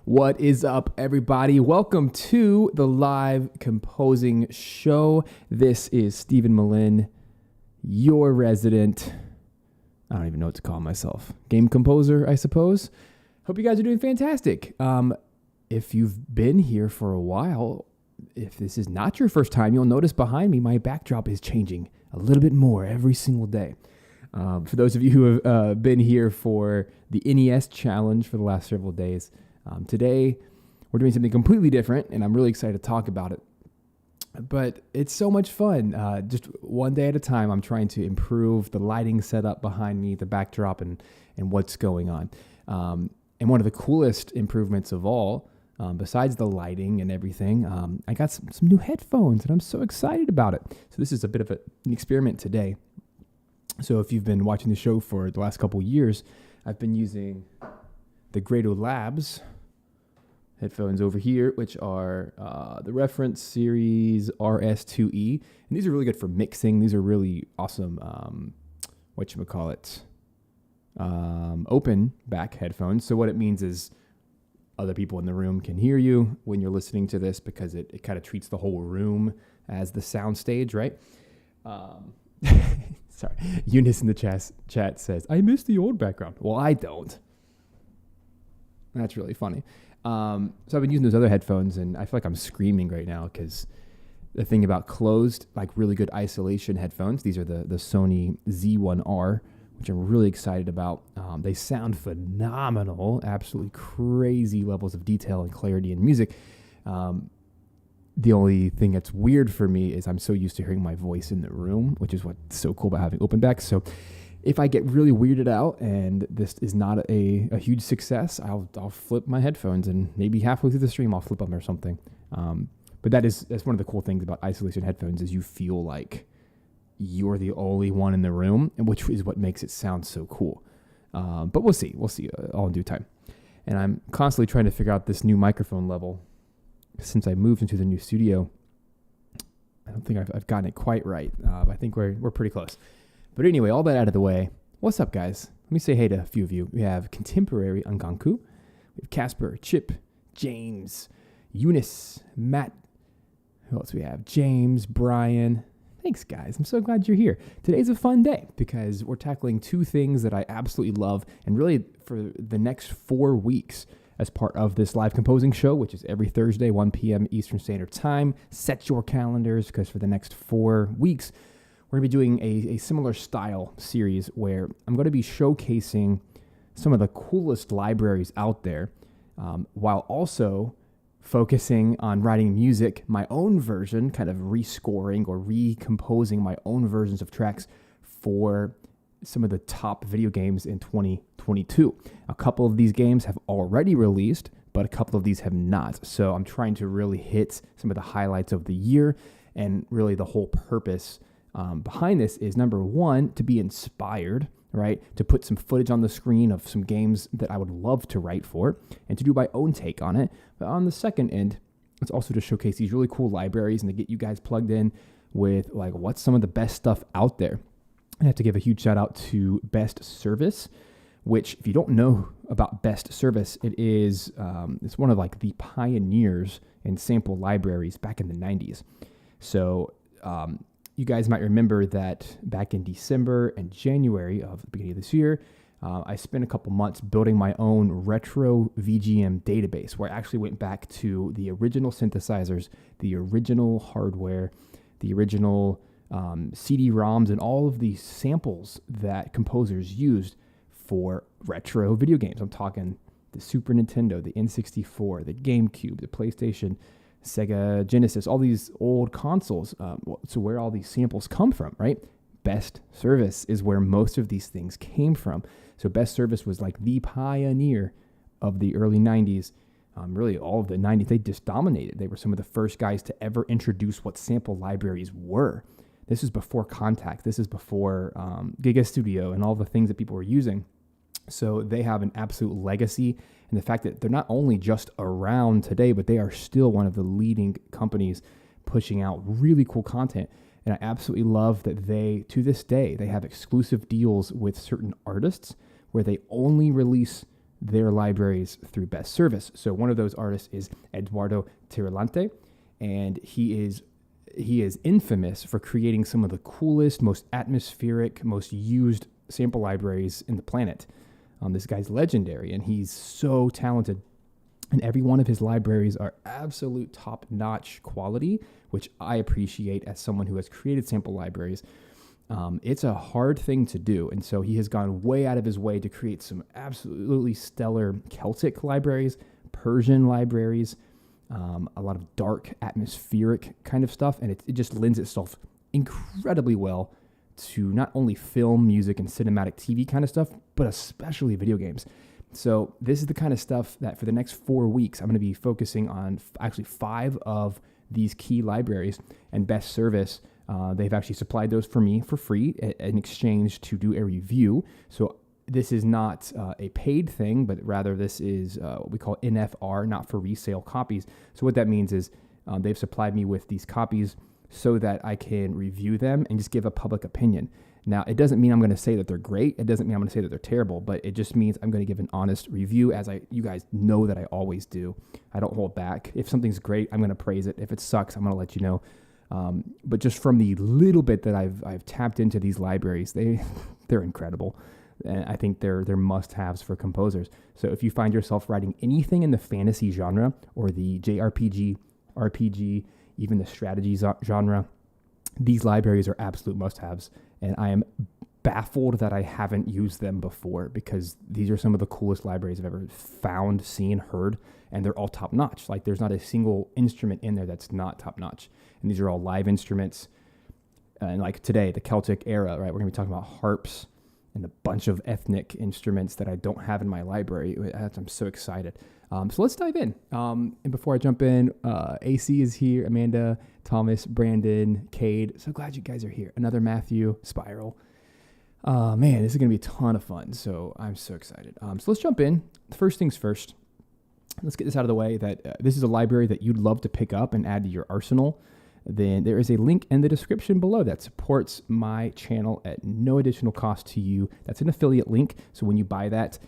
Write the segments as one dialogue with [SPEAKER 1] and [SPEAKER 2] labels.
[SPEAKER 1] What is up, everybody? Welcome to the live composing show. This is Stephen Melin, your resident, I don't even know what to call myself, game composer, I suppose. Hope you guys are doing fantastic. If you've been here for a while, if this is not your first time, you'll notice behind me, my backdrop is changing a little bit more every single day. For those of you who have been here for the NES challenge for the last several days, today, we're doing something completely different, and I'm really excited to talk about it. But it's so much fun. Just one day at a time, I'm trying to improve the lighting setup behind me, the backdrop, and what's going on. And one of the coolest improvements of all, besides the lighting and everything, I got some new headphones, and I'm so excited about it. So this is a bit of an experiment today. So if you've been watching the show for the last couple years, I've been using the Grado Labs headphones over here, which are the reference series RS2E. And these are really good for mixing. These are really awesome, open back headphones. So what it means is other people in the room can hear you when you're listening to this, because it kind of treats the whole room as the sound stage, right? Sorry. Eunice in the chat says, I miss the old background. Well, I don't. That's really funny. So I've been using those other headphones, and I feel like I'm screaming right now because the thing about closed, like really good isolation headphones, these are the Sony Z1R, which I'm really excited about. They sound phenomenal, absolutely crazy levels of detail and clarity in music. The only thing that's weird for me is I'm so used to hearing my voice in the room, which is what's so cool about having open backs. So if I get really weirded out and this is not a huge success, I'll flip my headphones, and maybe halfway through the stream I'll flip them or something. But that's one of the cool things about isolation headphones is you feel like you're the only one in the room, and which is what makes it sound so cool. But we'll see all in due time. And I'm constantly trying to figure out this new microphone level. Since I moved into the new studio, I don't think I've gotten it quite right. I think we're pretty close. But anyway, all that out of the way, what's up, guys? Let me say hey to a few of you. We have Contemporary Anganku, we have Casper, Chip, James, Eunice, Matt. Who else we have? James, Brian. Thanks, guys. I'm so glad you're here. Today's a fun day because we're tackling two things that I absolutely love, and really for the next 4 weeks as part of this live composing show, which is every Thursday, 1 p.m. Eastern Standard Time. Set your calendars, because for the next 4 weeks, we're going to be doing a similar style series where I'm going to be showcasing some of the coolest libraries out there, while also focusing on writing music, my own version, kind of rescoring or recomposing my own versions of tracks for some of the top video games in 2022. A couple of these games have already released, but a couple of these have not. So I'm trying to really hit some of the highlights of the year, and really the whole purpose behind this is, number one, to be inspired, right? To put some footage on the screen of some games that I would love to write for, and to do my own take on it. But on the second end, it's also to showcase these really cool libraries and to get you guys plugged in with like what's some of the best stuff out there. I have to give a huge shout out to Best Service, which, if you don't know about Best Service, it's one of like the pioneers in sample libraries back in the 90s. So you guys might remember that back in December and January of the beginning of this year, I spent a couple months building my own retro VGM database, where I actually went back to the original synthesizers, the original hardware, the original CD-ROMs, and all of the samples that composers used for retro video games. I'm talking the Super Nintendo, the N64, the GameCube, the PlayStation, Sega Genesis, all these old consoles. So where all these samples come from, right? Best Service is where most of these things came from. So Best Service was like the pioneer of the early 90s. Really all of the 90s, they just dominated. They were some of the first guys to ever introduce what sample libraries were. This is before Contact. This is before Giga Studio and all the things that people were using. So they have an absolute legacy. And the fact that they're not only just around today, but they are still one of the leading companies pushing out really cool content. And I absolutely love that they, to this day, they have exclusive deals with certain artists where they only release their libraries through Best Service. So one of those artists is Eduardo Tarilonte, and he is infamous for creating some of the coolest, most atmospheric, most used sample libraries in the planet. This guy's legendary, and he's so talented. And every one of his libraries are absolute top-notch quality, which I appreciate as someone who has created sample libraries. It's a hard thing to do, and so he has gone way out of his way to create some absolutely stellar Celtic libraries, Persian libraries, a lot of dark, atmospheric kind of stuff, and it just lends itself incredibly well to not only film, music, and cinematic TV kind of stuff, but especially video games. So this is the kind of stuff that for the next 4 weeks, I'm going to be focusing on actually 5 of these key libraries, and Best Service. They've actually supplied those for me for free in exchange to do a review. So this is not a paid thing, but rather this is what we call NFR, not for resale copies. So what that means is they've supplied me with these copies so that I can review them and just give a public opinion. Now, it doesn't mean I'm going to say that they're great. It doesn't mean I'm going to say that they're terrible, but it just means I'm going to give an honest review, as you guys know that I always do. I don't hold back. If something's great, I'm going to praise it. If it sucks, I'm going to let you know. But just from the little bit that I've tapped into these libraries, they're incredible. And I think they're must-haves for composers. So if you find yourself writing anything in the fantasy genre or the JRPG, RPG, even the strategy genre, these libraries are absolute must-haves. And I am baffled that I haven't used them before, because these are some of the coolest libraries I've ever found, seen, heard, and they're all top-notch. Like, there's not a single instrument in there that's not top-notch. And these are all live instruments. And like today, the Celtic ERA, right? We're going to be talking about harps and a bunch of ethnic instruments that I don't have in my library. I'm so excited. So let's dive in. And before I jump in, AC is here, Amanda, Thomas, Brandon, Cade. So glad you guys are here. Another Matthew, Spiral. Man, this is going to be a ton of fun. So I'm so excited. So let's jump in. First things first. Let's get this out of the way, that this is a library that you'd love to pick up and add to your arsenal. Then there is a link in the description below that supports my channel at no additional cost to you. That's an affiliate link. So when you buy that,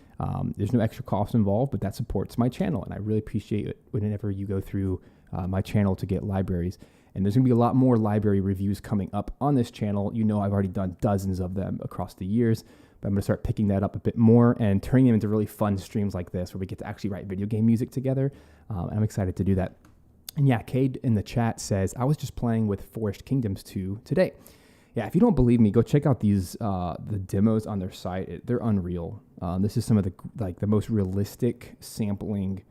[SPEAKER 1] there's no extra cost involved, but that supports my channel. And I really appreciate it whenever you go through my channel to get libraries. And there's going to be a lot more library reviews coming up on this channel. You know, I've already done dozens of them across the years, but I'm going to start picking that up a bit more and turning them into really fun streams like this, where we get to actually write video game music together. And I'm excited to do that. And yeah, Cade in the chat says, I was just playing with Forest Kingdoms 2 today. Yeah, if you don't believe me, go check out these the demos on their site. They're unreal. This is some of the most realistic sampling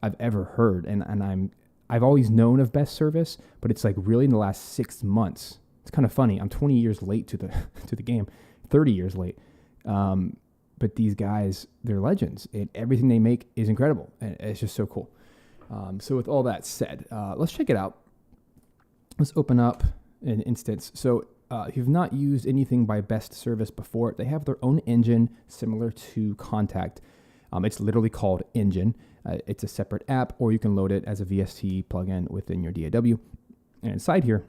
[SPEAKER 1] I've ever heard. And I've always known of Best Service, but it's like really in the last 6 months. It's kind of funny. I'm 20 years late to the game, 30 years late. But these guys, they're legends, and everything they make is incredible. And it's just so cool. So with all that said, let's check it out. Let's open up an instance. So if you've not used anything by Best Service before, they have their own engine similar to Contact. It's literally called Engine. It's a separate app, or you can load it as a VST plugin within your DAW. And inside here,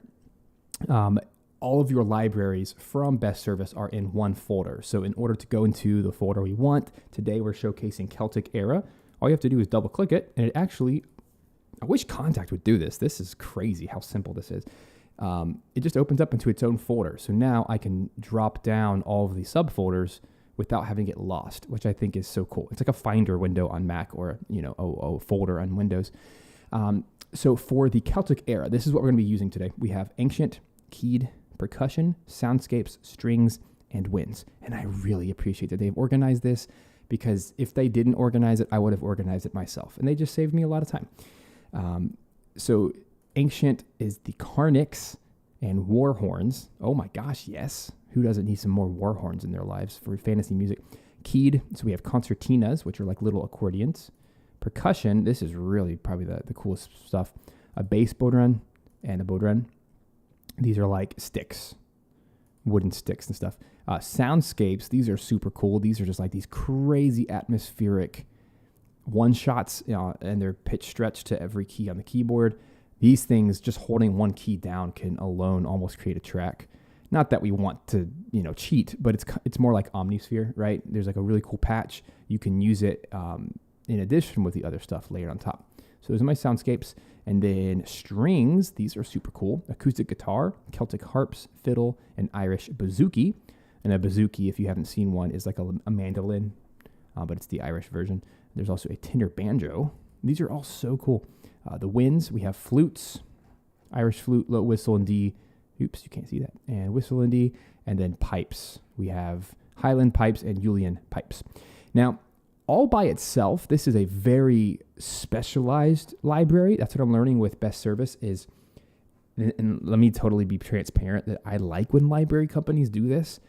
[SPEAKER 1] all of your libraries from Best Service are in one folder. So in order to go into the folder we want, today we're showcasing Celtic ERA. All you have to do is double click it, and it actually, I wish Contact would do this. This is crazy how simple this is. It just opens up into its own folder. So now I can drop down all of these subfolders without having it lost, which I think is so cool. It's like a Finder window on Mac, or a folder on Windows. So for the Celtic ERA, this is what we're going to be using today. We have ancient, keyed, percussion, soundscapes, strings, and winds. And I really appreciate that they've organized this, because if they didn't organize it, I would have organized it myself. And they just saved me a lot of time. So Ancient is the Carnix and War Horns. Oh my gosh, yes. Who doesn't need some more war horns in their lives for fantasy music? Keyed, so we have concertinas, which are like little accordions. Percussion, this is really probably the coolest stuff. A bass bodhrán and a bodhrán. These are like sticks, wooden sticks and stuff. Soundscapes, these are super cool. These are just like these crazy atmospheric one-shots, and they're pitch stretched to every key on the keyboard. These things, just holding one key down can alone almost create a track. Not that we want to, cheat, but it's more like Omnisphere, right? There's like a really cool patch. You can use it in addition with the other stuff layered on top. So those are my soundscapes. And then strings, these are super cool. Acoustic guitar, Celtic harps, fiddle, and Irish bouzouki. And a bouzouki, if you haven't seen one, is like a mandolin, but it's the Irish version. There's also a tenor banjo. These are all so cool. The winds, we have flutes, Irish flute, low whistle and D. Oops, you can't see that. And whistle and D. And then pipes. We have Highland pipes and Julian pipes. Now, all by itself, this is a very specialized library. That's what I'm learning with Best Service is, and let me totally be transparent that I like when library companies do this.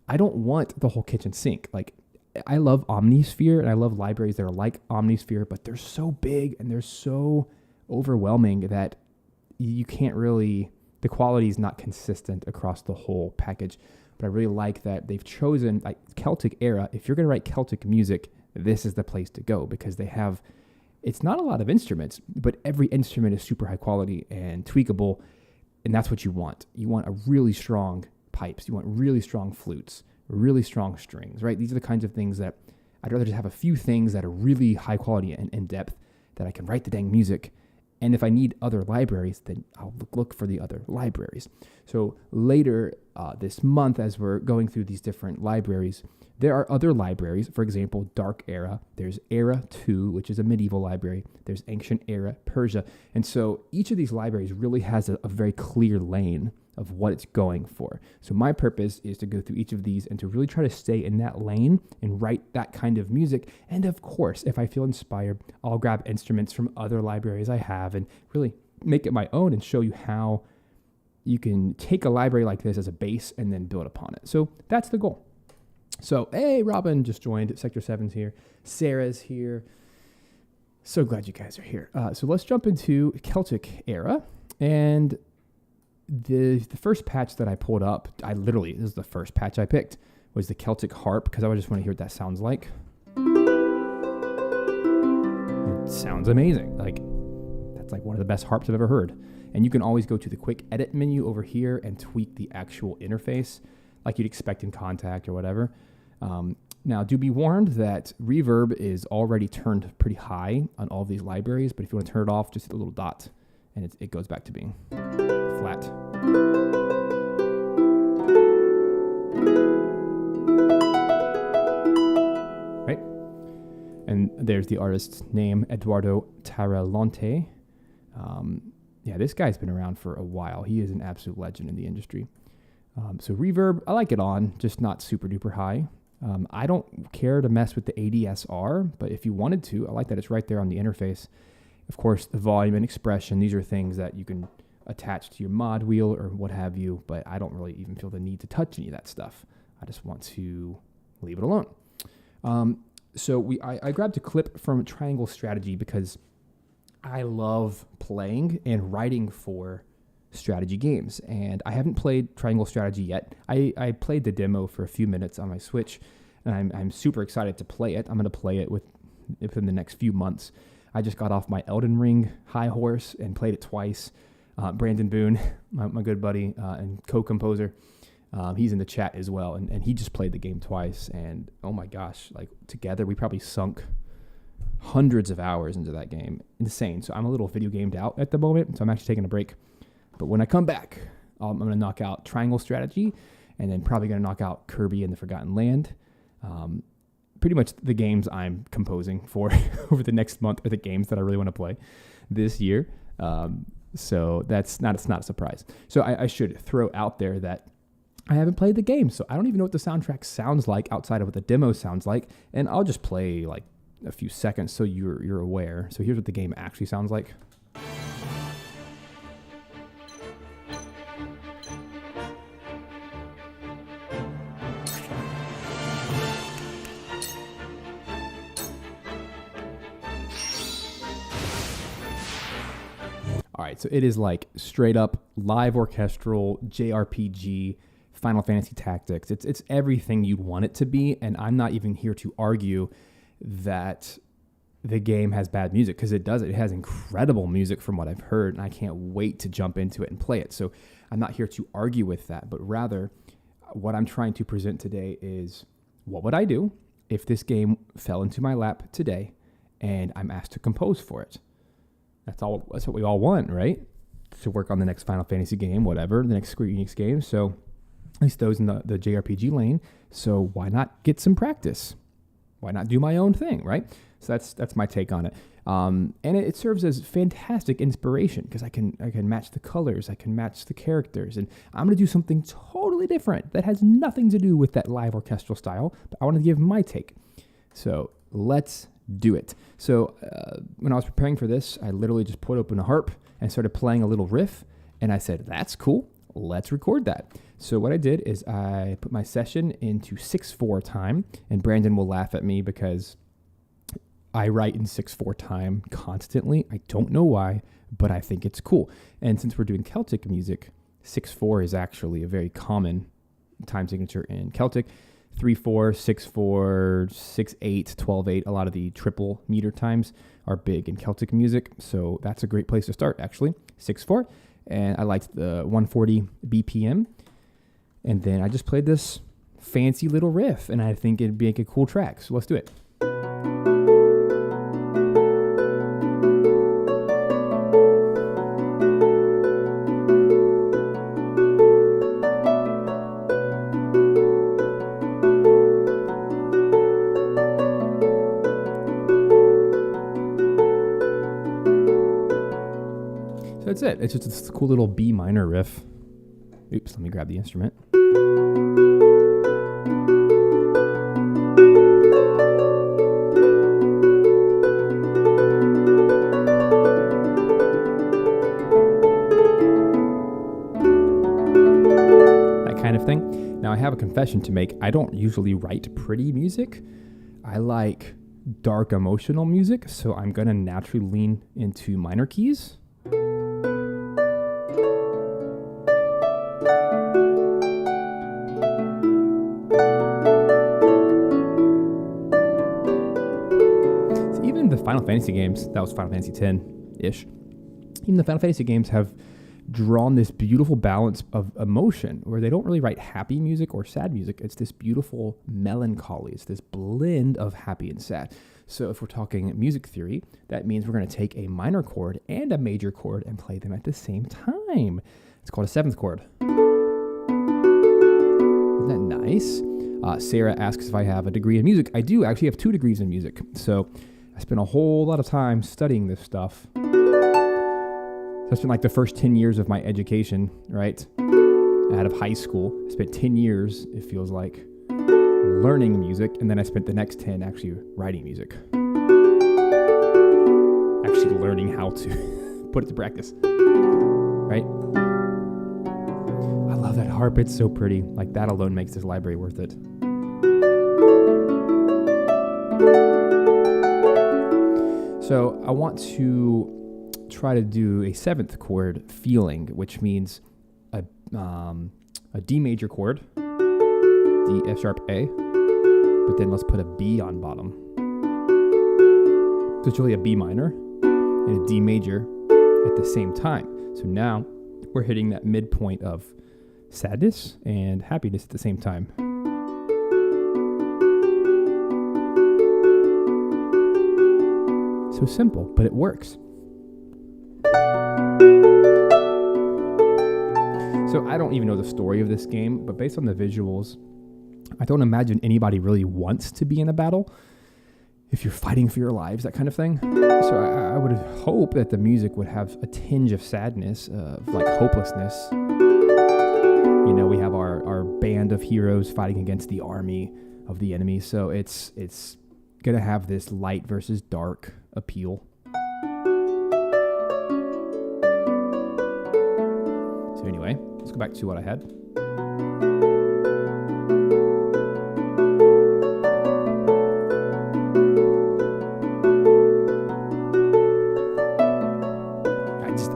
[SPEAKER 1] I don't want the whole kitchen sink. Like, I love Omnisphere and I love libraries that are like Omnisphere, but they're so big and they're so overwhelming that you can't really, the quality is not consistent across the whole package. But I really like that they've chosen like Celtic ERA. If you're going to write Celtic music, this is the place to go because they have, it's not a lot of instruments, but every instrument is super high quality and tweakable. And that's what you want. You want a really strong pipes. You want really strong flutes, really strong strings, right? These are the kinds of things that I'd rather just have a few things that are really high quality and in depth that I can write the dang music. And if I need other libraries, then I'll look for the other libraries. So later this month, as we're going through these different libraries, there are other libraries. For example, Dark Era. There's Era 2, which is a medieval library. There's Ancient Era, Persia. And so each of these libraries really has a very clear lane of what it's going for. So my purpose is to go through each of these and to really try to stay in that lane and write that kind of music. And of course, if I feel inspired, I'll grab instruments from other libraries I have and really make it my own and show you how you can take a library like this as a base and then build upon it. So that's the goal. So, hey, Robin just joined. Sector 7's here. Sarah's here. So glad you guys are here. So let's jump into Celtic ERA. And the first patch that I pulled up, this is the first patch I picked, was the Celtic harp, because I just want to hear what that sounds like. It sounds amazing. Like, that's like one of the best harps I've ever heard. And you can always go to the quick edit menu over here and tweak the actual interface like you'd expect in Contact or whatever. Now, do be warned that reverb is already turned pretty high on all these libraries, but if you want to turn it off, just hit the little dot, and it goes back to being flat. Right? And there's the artist's name, Eduardo Tarilonte. This guy's been around for a while. He is an absolute legend in the industry. So reverb, I like it on, just not super duper high. I don't care to mess with the ADSR, but if you wanted to, I like that it's right there on the interface. Of course, the volume and expression, these are things that you can attach to your mod wheel or what have you, but I don't really even feel the need to touch any of that stuff. I just want to leave it alone. I grabbed a clip from Triangle Strategy because I love playing and writing for strategy games, and I haven't played Triangle Strategy yet. I played the demo for a few minutes on my Switch, and I'm super excited to play it. I'm going to play it within the next few months. I just got off my Elden Ring high horse and played it twice. Brandon Boone, my good buddy and co-composer, he's in the chat as well, and he just played the game twice, and oh my gosh, like together we probably sunk hundreds of hours into that game. Insane. So I'm a little video gamed out at the moment, so I'm actually taking a break. But when I come back, I'm going to knock out Triangle Strategy, and then probably going to knock out Kirby and the Forgotten Land. Pretty much the games I'm composing for over the next month are the games that I really want to play this year. So it's not a surprise. So I should throw out there that I haven't played the game, so I don't even know what the soundtrack sounds like outside of what the demo sounds like. And I'll just play like a few seconds so you're aware. So here's what the game actually sounds like. All right, so it is like straight up live orchestral JRPG, Final Fantasy Tactics. It's everything you'd want it to be, and I'm not even here to argue that the game has bad music, because it does. It has incredible music from what I've heard, and I can't wait to jump into it and play it. So I'm not here to argue with that, but rather what I'm trying to present today is, what would I do if this game fell into my lap today and I'm asked to compose for it? That's what we all want, right? To work on the next Final Fantasy game, whatever, the next Square Enix game. So at least those in the JRPG lane. So why not get some practice? Why not do my own thing, right? So that's my take on it. And it serves as fantastic inspiration, because I can match the colors, I can match the characters, and I'm going to do something totally different that has nothing to do with that live orchestral style, but I want to give my take. So let's do it. So when I was preparing for this, I literally just put open a harp and started playing a little riff, and I said, that's cool, let's record that. So what I did is I put my session into 6/4 time, and Brandon will laugh at me because I write in 6/4 time constantly. I don't know why, but I think it's cool. And since we're doing Celtic music, 6/4 is actually a very common time signature in Celtic. 3/4, 6/4, 6/8, 12/8. A lot of the triple meter times are big in Celtic music, so that's a great place to start, actually. 6/4, and I liked the 140 BPM, and then I just played this fancy little riff, and I think it'd make a cool track. So let's do it. That's it. It's just this cool little B minor riff. Oops, let me grab the instrument. That kind of thing. Now, I have a confession to make. I don't usually write pretty music. I like dark emotional music, so I'm going to naturally lean into minor keys. Final Fantasy games, that was Final Fantasy X-ish, even the Final Fantasy games have drawn this beautiful balance of emotion where they don't really write happy music or sad music. It's this beautiful melancholy. It's this blend of happy and sad. So if we're talking music theory, that means we're going to take a minor chord and a major chord and play them at the same time. It's called a seventh chord. Isn't that nice? Sarah asks if I have a degree in music. I do actually have 2 degrees in music. So I spent a whole lot of time studying this stuff. That's been like the first 10 years of my education, right? Out of high school. I spent 10 years, it feels like, learning music, and then I spent the next 10 actually writing music. Actually learning how to put it to practice, right? I love that harp. It's so pretty. Like, that alone makes this library worth it. So I want to try to do a 7th chord feeling, which means a D major chord, D, F sharp, A, but then let's put a B on bottom. So it's really a B minor and a D major at the same time. So now we're hitting that midpoint of sadness and happiness at the same time. So simple, but it works. So I don't even know the story of this game, but based on the visuals, I don't imagine anybody really wants to be in a battle. If you're fighting for your lives, that kind of thing. So I would hope that the music would have a tinge of sadness, of like hopelessness. You know, we have our band of heroes fighting against the army of the enemy. So it's gonna have this light versus dark appeal. So anyway, let's go back to what I had.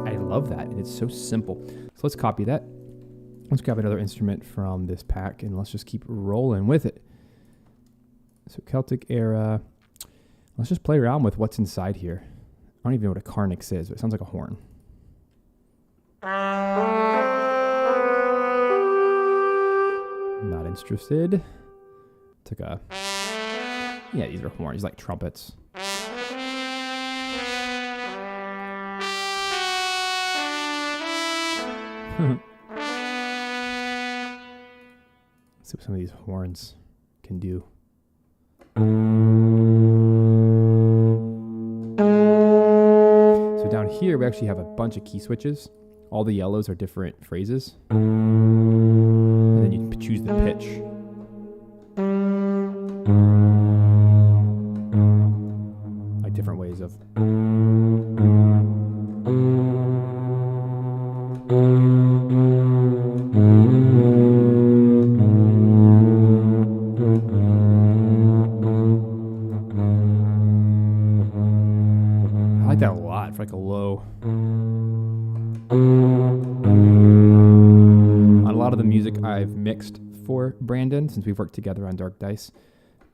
[SPEAKER 1] I love that, and it's so simple. So let's copy that. Let's grab another instrument from this pack, and let's just keep rolling with it. So Celtic ERA. Let's just play around with what's inside here. I don't even know what a carnix is, but it sounds like a horn. Not interested. Took a... Yeah, these are horns, like trumpets. Let's see what some of these horns can do. So down here, we actually have a bunch of key switches. All the yellows are different phrases. And then you choose the pitch. Like different ways of... I like that a lot for like a low. On a lot of the music I've mixed for Brandon, since we've worked together on Dark Dice,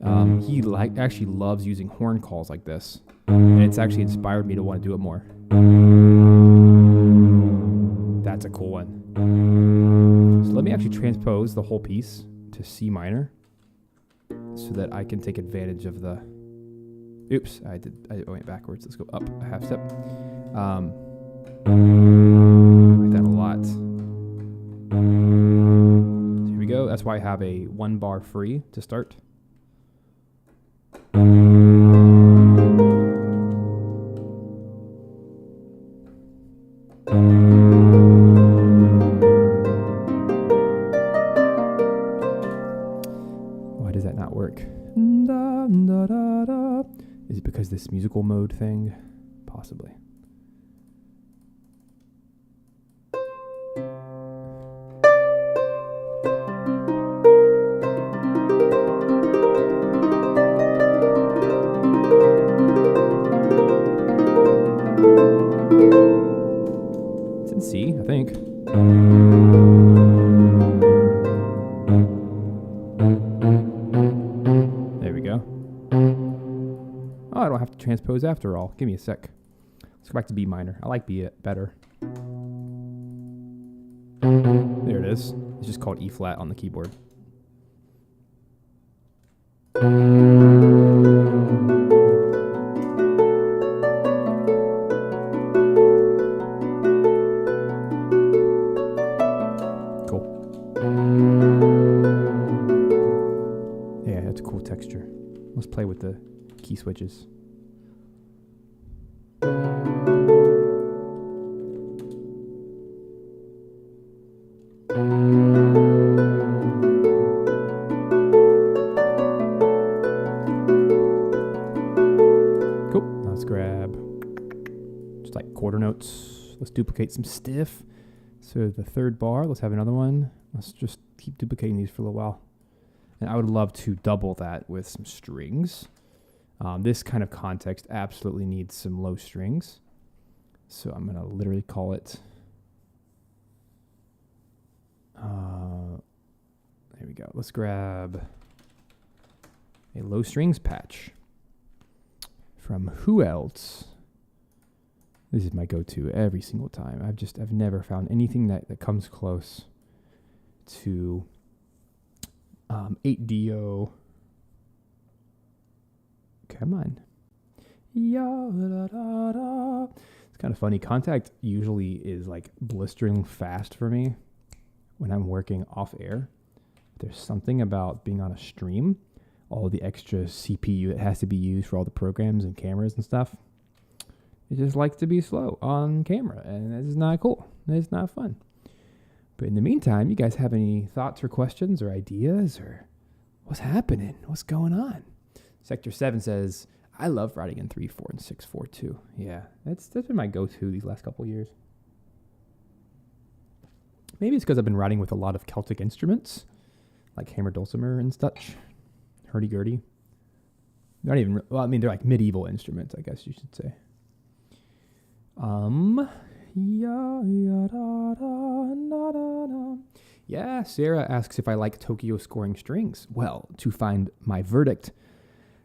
[SPEAKER 1] he actually loves using horn calls like this, and it's actually inspired me to want to do it more. That's a cool one. So let me actually transpose the whole piece to C minor, so that I can take advantage of the... Oops, I went backwards. Let's go up a half step. I like that a lot. So here we go. That's why I have a 1 bar free to start. Why does that not work? Is it because this musical mode thing? Possibly. It's in C, I think. There we go. Oh, I don't have to transpose after all. Give me a sec. Let's go back to B minor. I like B better. There it is. It's just called E flat on the keyboard. Cool. Yeah, that's a cool texture. Let's play with the key switches. Cool. Now let's grab just like quarter notes. Let's duplicate some stiff. So the third bar, let's have another one. Let's just keep duplicating these for a little while. And I would love to double that with some strings. This kind of context absolutely needs some low strings. So I'm going to literally call it... there we go. Let's grab a low strings patch from who else? This is my go-to every single time. I've never found anything that comes close to 8DO. Come on. It's kind of funny. Contact usually is like blistering fast for me when I'm working off air. There's something about being on a stream, all the extra CPU that has to be used for all the programs and cameras and stuff. It just likes to be slow on camera, and it's not cool. It's not fun. But in the meantime, you guys have any thoughts or questions or ideas or what's happening? What's going on? Sector 7 says, I love riding in 3/4 and 6/4 too. Yeah, that's been my go-to these last couple of years. Maybe it's because I've been riding with a lot of Celtic instruments, like hammer dulcimer and such, hurdy-gurdy. They're not even, well, I mean, they're like medieval instruments, I guess you should say. Yeah, Sarah asks if I like Tokyo scoring strings. Well, to find my verdict,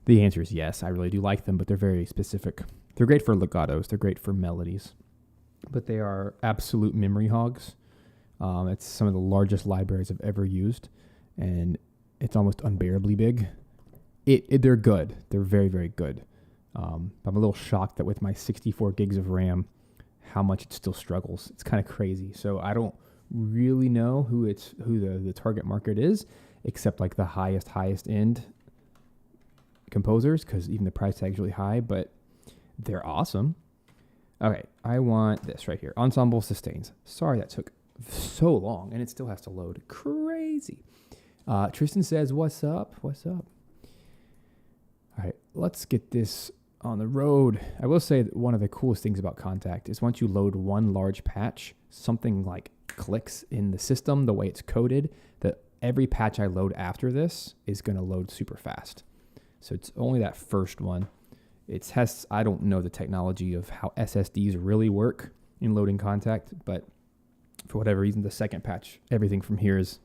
[SPEAKER 1] the answer is yes, I really do like them, but they're very specific. They're great for legatos. They're great for melodies. But they are absolute memory hogs. It's some of the largest libraries I've ever used, and it's almost unbearably big. They're good. They're very, very good. I'm a little shocked that with my 64 gigs of RAM, how much it still struggles. It's kind of crazy. So I don't really know who the target market is, except like the highest end composers, because even the price tag is really high, but they're awesome. Okay, I want this right here. Ensemble sustains. Sorry that took so long, and it still has to load. Crazy. Tristan says, what's up? What's up? All right, let's get this on the road. I will say that one of the coolest things about Contact is once you load one large patch, something like clicks in the system, the way it's coded, that every patch I load after this is going to load super fast. So it's only that first one. I don't know the technology of how SSDs really work in loading Contact, but for whatever reason, the second patch, everything from here is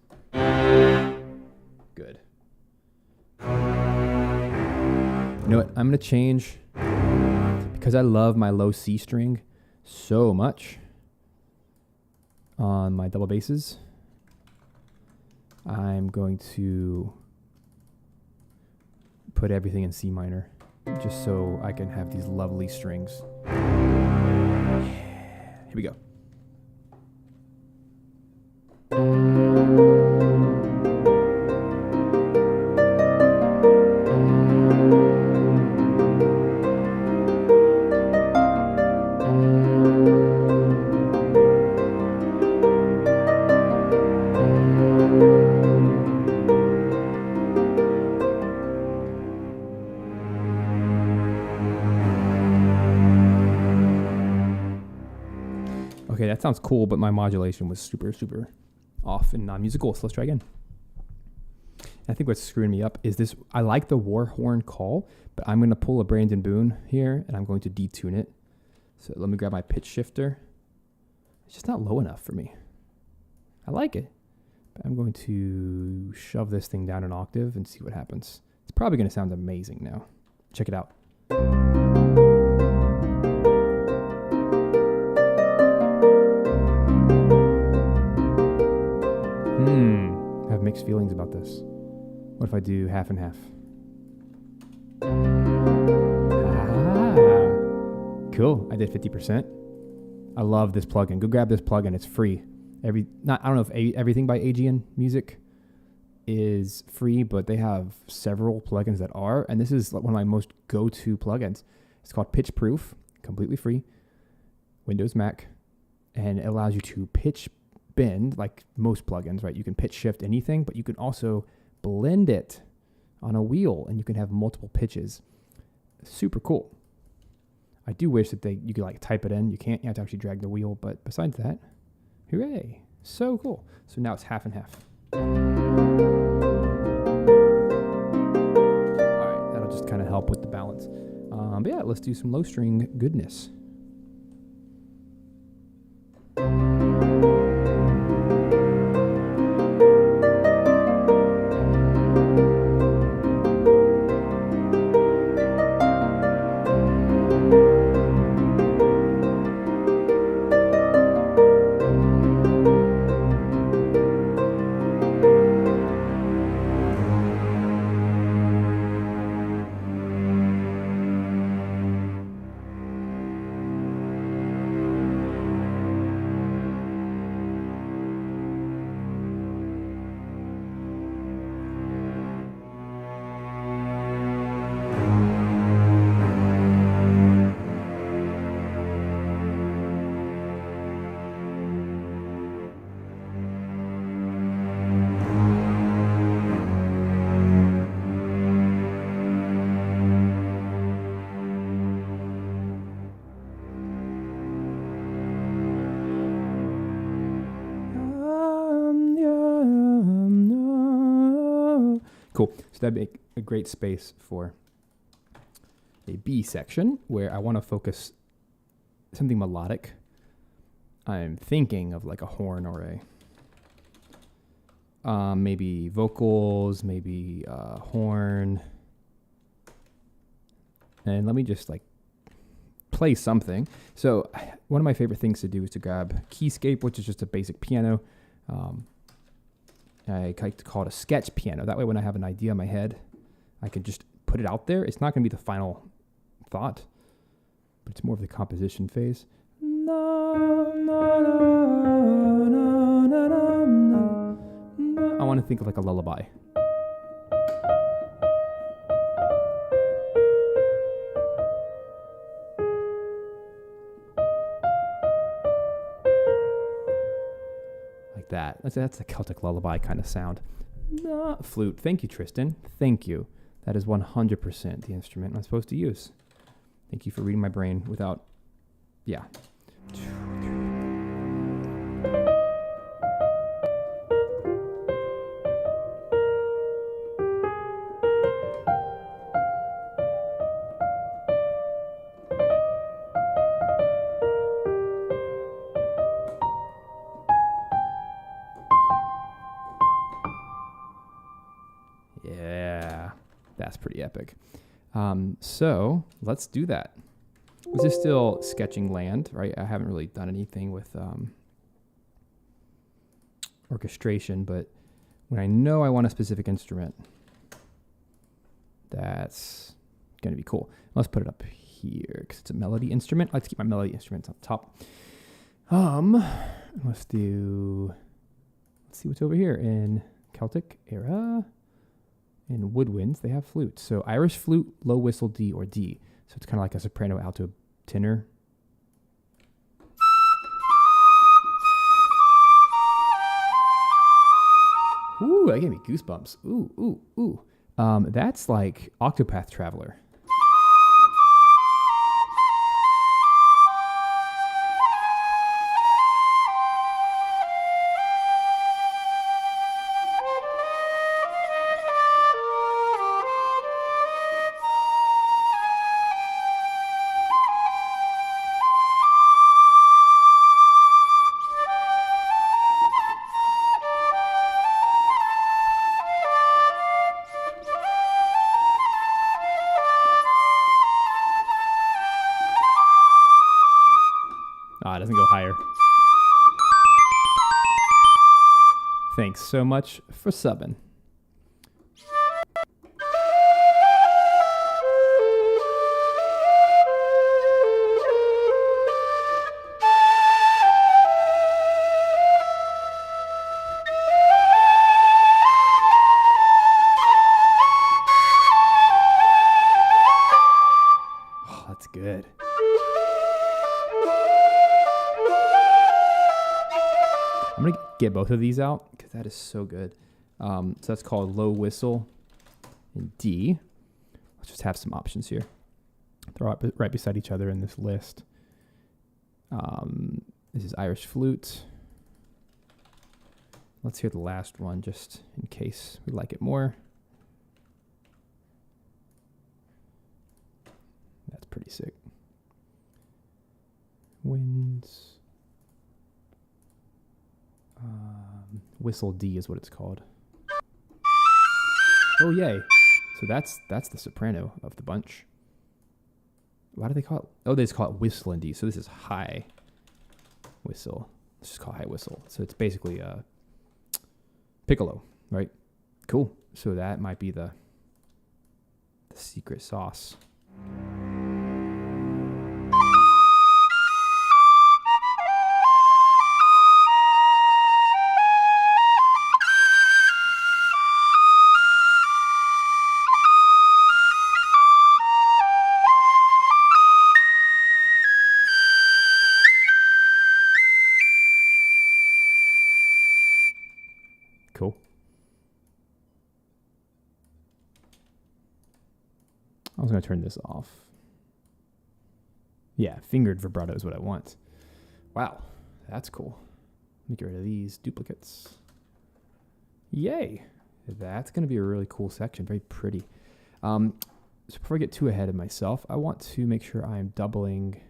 [SPEAKER 1] good. You know what? I'm going to change, because I love my low C string so much on my double basses. I'm going to put everything in C minor just so I can have these lovely strings. Yeah. Here we go. Okay, that sounds cool, but my modulation was super, super off and non-musical. So let's try again. I think what's screwing me up is this. I like the war horn call, but I'm going to pull a Brandon Boone here, and I'm going to detune it. So let me grab my pitch shifter. It's just not low enough for me. I like it, but I'm going to shove this thing down an octave and see what happens. It's probably going to sound amazing now. Check it out. I have mixed feelings about this. What if I do half and half? Cool. I did 50%. I love this plugin. Go grab this plugin. It's free. I don't know if everything by Aegean Music is free, but they have several plugins that are, and this is one of my most go-to plugins. It's called Pitch Proof, completely free, Windows, Mac, and it allows you to pitch bend like most plugins, right? You can pitch shift anything, but you can also blend it on a wheel, and you can have multiple pitches. Super cool. I do wish that you could like type it in. You can't. You have to actually drag the wheel. But besides that, hooray! So cool. So now it's half and half. All right, that'll just kind of help with the balance. But yeah, let's do some low string goodness. Cool. So that'd make a great space for a B section where I want to focus something melodic. I'm thinking of like a horn or a maybe vocals, maybe horn. And let me just like play something. So one of my favorite things to do is to grab Keyscape, which is just a basic piano. I like to call it a sketch piano. That way when I have an idea in my head, I can just put it out there. It's not going to be the final thought, but it's more of the composition phase. I want to think of like a lullaby. Like that. That's a Celtic lullaby kind of sound. Flute. Thank you, Tristan. Thank you. That is 100% the instrument I'm supposed to use. Thank you for reading my brain without, yeah. Yeah, that's pretty epic. So let's do that. This is still sketching land, right? I haven't really done anything with orchestration, but when I know I want a specific instrument, that's going to be cool. Let's put it up here because it's a melody instrument. I like to keep my melody instruments on top. Let's see what's over here in Celtic ERA. In woodwinds, they have flutes. So Irish flute, low whistle, D, or D. So it's kind of like a soprano, alto, tenor. Ooh, that gave me goosebumps. Ooh, ooh, ooh. That's like Octopath Traveler. It doesn't go higher. Thanks so much for subbing. Oh, that's good. I'm going to get both of these out because that is so good. So that's called low whistle in D. Let's just have some options here. They're right beside each other in this list. This is Irish flute. Let's hear the last one just in case we like it more. That's pretty sick. Winds. Whistle D is what it's called. Oh yay! So that's the soprano of the bunch. Why do they call it? Oh, they just call it whistle in D. So this is high whistle. Let's just call it high whistle. So it's basically a piccolo, right? Cool. So that might be the secret sauce. Cool. I was going to turn this off. Yeah, fingered vibrato is what I want. Wow, that's cool. Let me get rid of these duplicates. Yay. That's going to be a really cool section. Very pretty. So before I get too ahead of myself, I want to make sure I'm doubling.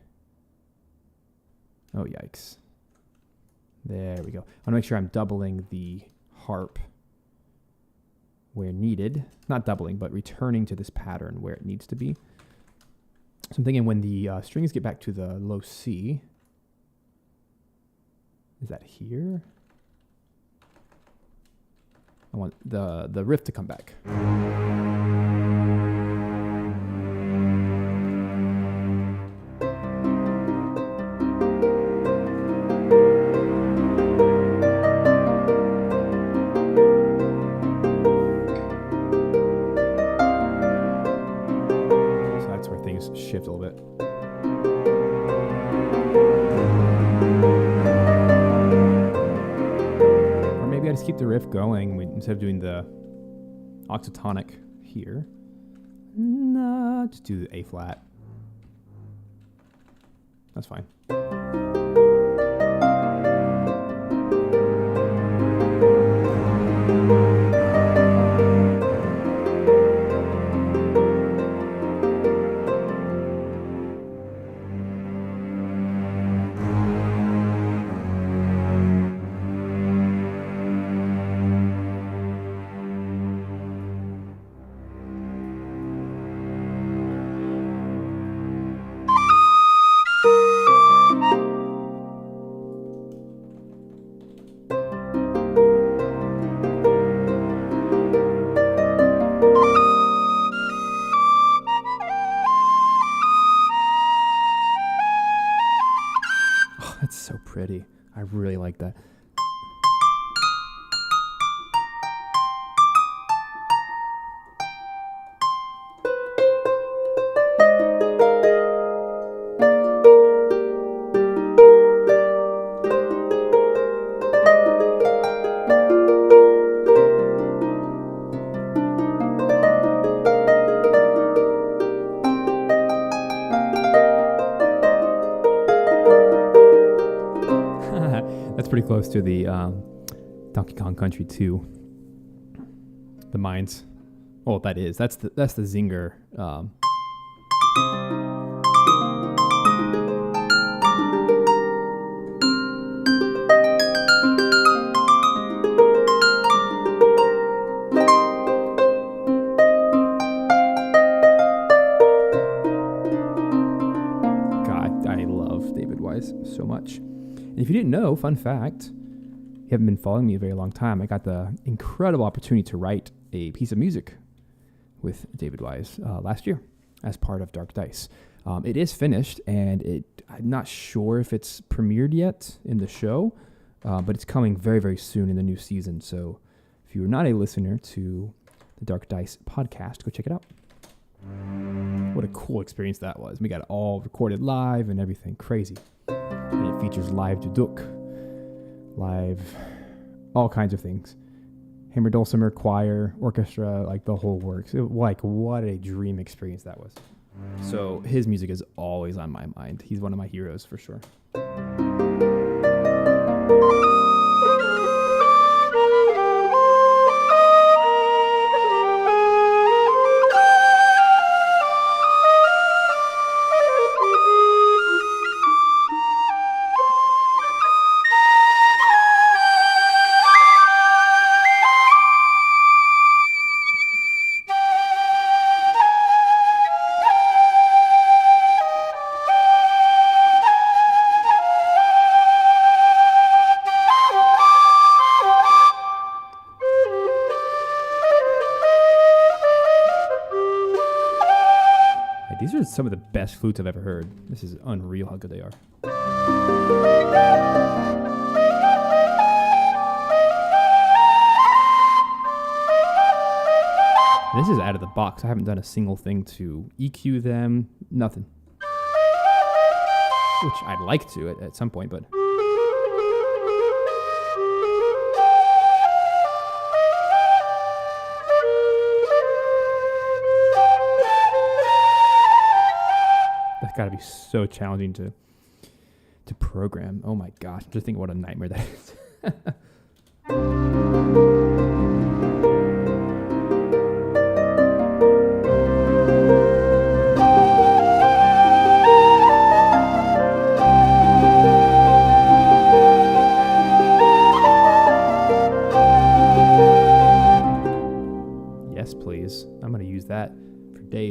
[SPEAKER 1] Oh, yikes. There we go. I want to make sure I'm doubling the harp where needed. Not doubling, but returning to this pattern where it needs to be. So I'm thinking when the strings get back to the low C, is that here? I want the riff to come back. So that's where things shift a little bit. I just keep the riff going instead of doing the octatonic here. No, just do the A flat. That's fine. That's so pretty. I really like that. That's pretty close to the Donkey Kong Country 2. The mines. Oh, that's the zinger. God, I love David Wise so much. And if you didn't know, fun fact, you haven't been following me a very long time, I got the incredible opportunity to write a piece of music with David Wise last year as part of Dark Dice. It is finished, and I'm not sure if it's premiered yet in the show, but it's coming very, very soon in the new season. So if you are not a listener to the Dark Dice podcast, go check it out. What a cool experience that was. We got it all recorded live and everything. Crazy. And it features live duduk, live all kinds of things. Hammer, dulcimer, choir, orchestra, like the whole works. What a dream experience that was. So his music is always on my mind. He's one of my heroes for sure. These are some of the best flutes I've ever heard. This is unreal how good they are. This is out of the box. I haven't done a single thing to EQ them. Nothing. Which I'd like to at some point, but... That's got to be so challenging to program. Oh my gosh, just think what a nightmare that is.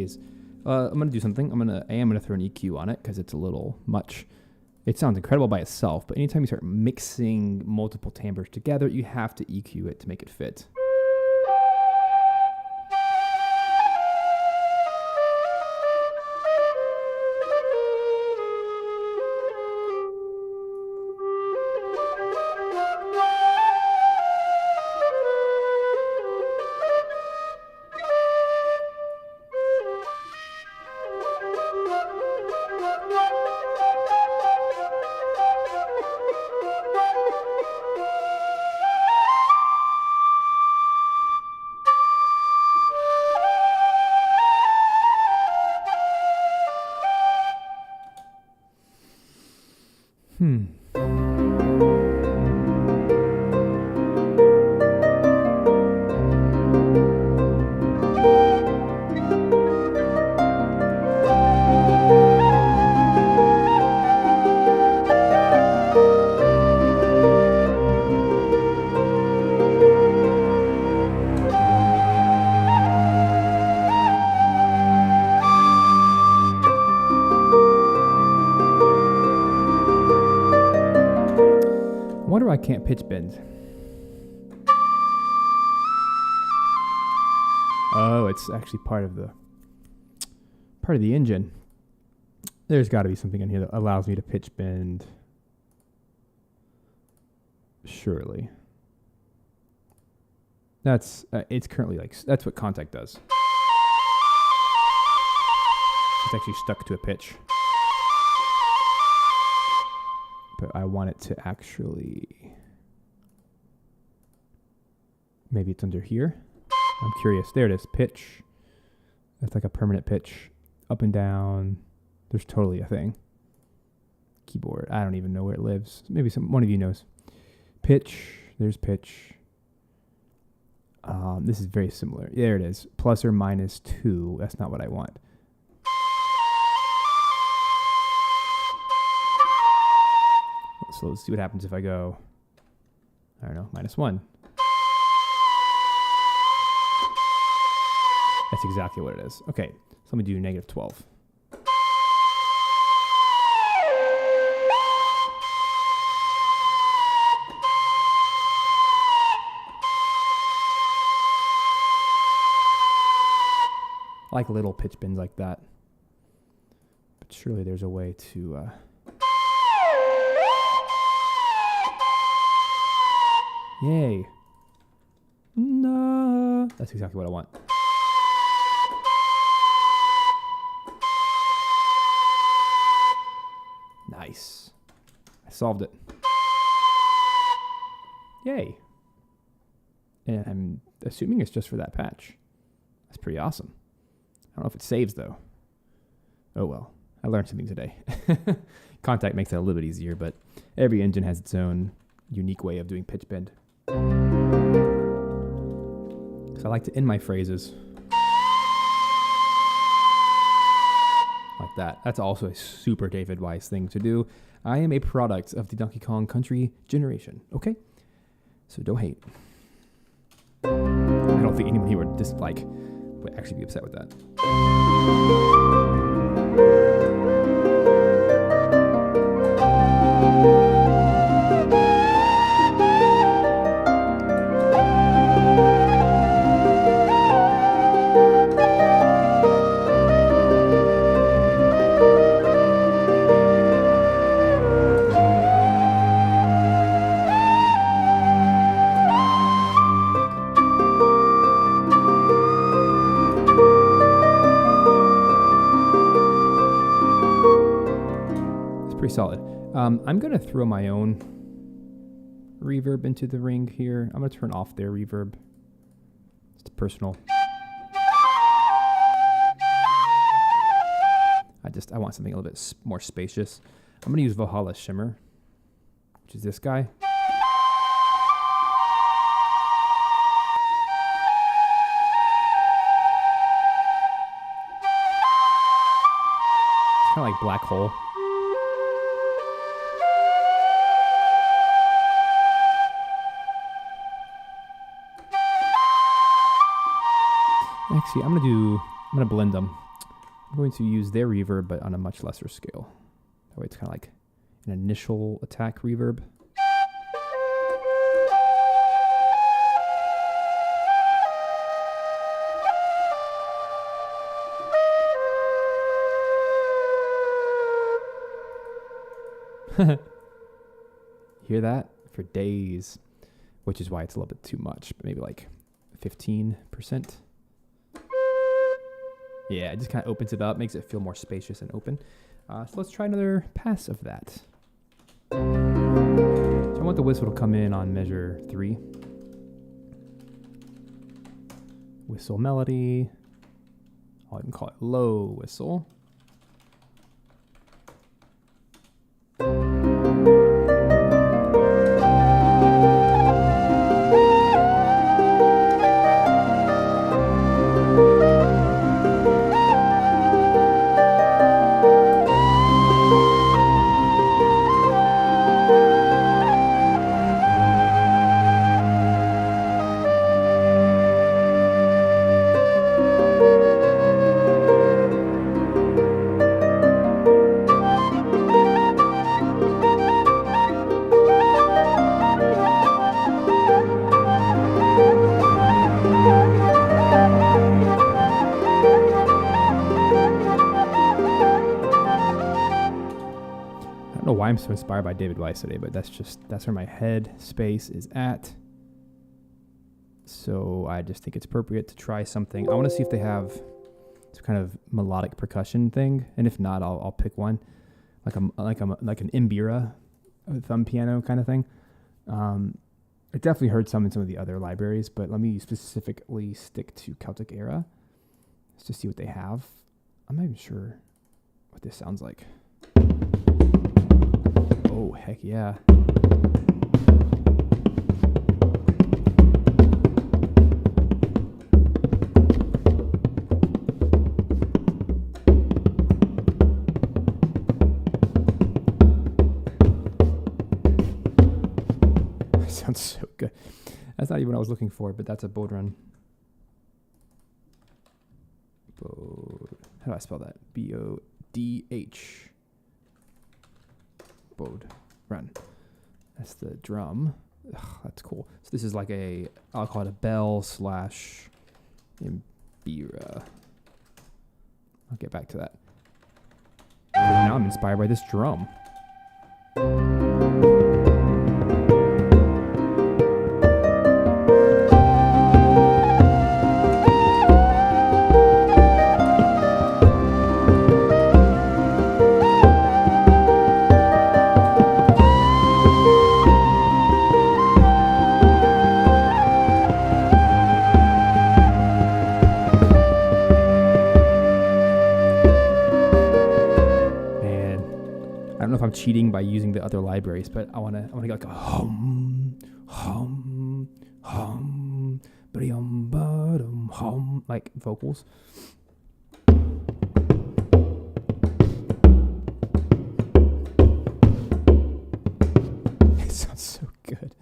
[SPEAKER 1] phrase. I'm going to do something. I am going to throw an EQ on it because it's a little much. It sounds incredible by itself, but anytime you start mixing multiple timbres together, you have to EQ it to make it fit. I can't pitch bend. Oh, it's actually part of the engine. There's got to be something in here that allows me to pitch bend. Surely. That's it's currently that's what contact does. It's actually stuck to a pitch. But I want it to actually, maybe it's under here. I'm curious. There it is. Pitch. That's like a permanent pitch. Up and down. There's totally a thing. Keyboard. I don't even know where it lives. Maybe one of you knows. Pitch. There's pitch. This is very similar. There it is. Plus or minus 2. That's not what I want. So let's see what happens if I go, I don't know, -1. That's exactly what it is. Okay, so let me do -12. I like little pitch bends like that. But surely there's a way to... Yay. No. That's exactly what I want. Nice. I solved it. Yay. And I'm assuming it's just for that patch. That's pretty awesome. I don't know if it saves, though. Oh, well. I learned something today. Contact makes it a little bit easier, but every engine has its own unique way of doing pitch bend. So I like to end my phrases like that. That's also a super David Wise thing to do. I am a product of the Donkey Kong Country generation, okay? So don't hate. I don't think anyone here would actually be upset with that. Solid. I'm going to throw my own reverb into the ring here. I'm going to turn off their reverb. It's personal. I want something a little bit more spacious. I'm going to use Valhalla Shimmer, which is this guy. It's kind of like Black Hole. Actually, I'm gonna blend them. going to use their reverb, but on a much lesser scale. That way it's kind of like an initial attack reverb. Hear that? For days. Which is why it's a little bit too much, but maybe like 15%. Yeah, it just kind of opens it up, makes it feel more spacious and open. So let's try another pass of that. So I want the whistle to come in on measure 3. Whistle melody. I'll even call it low whistle. I'm so inspired by David Weiss today, but that's where my head space is at. So I just think it's appropriate to try something. I want to see if they have some kind of melodic percussion thing, and if not, I'll pick one, like an Imbira thumb piano kind of thing. I definitely heard some in some of the other libraries, but let me specifically stick to Celtic ERA just to see what they have. I'm not even sure what this sounds like. Oh, heck yeah. Sounds so good. That's not even what I was looking for, but that's a bowed run. Bowed. How do I spell that? B-O-D-H. Bowed run. That's the drum. Ugh, that's cool. So this is like I'll call it a bell / Imbira. I'll get back to that. Now I'm inspired by this drum. I'm cheating by using the other libraries, but I want to get like a hum, ba-dum, ba-dum, hum, like vocals. It sounds so good.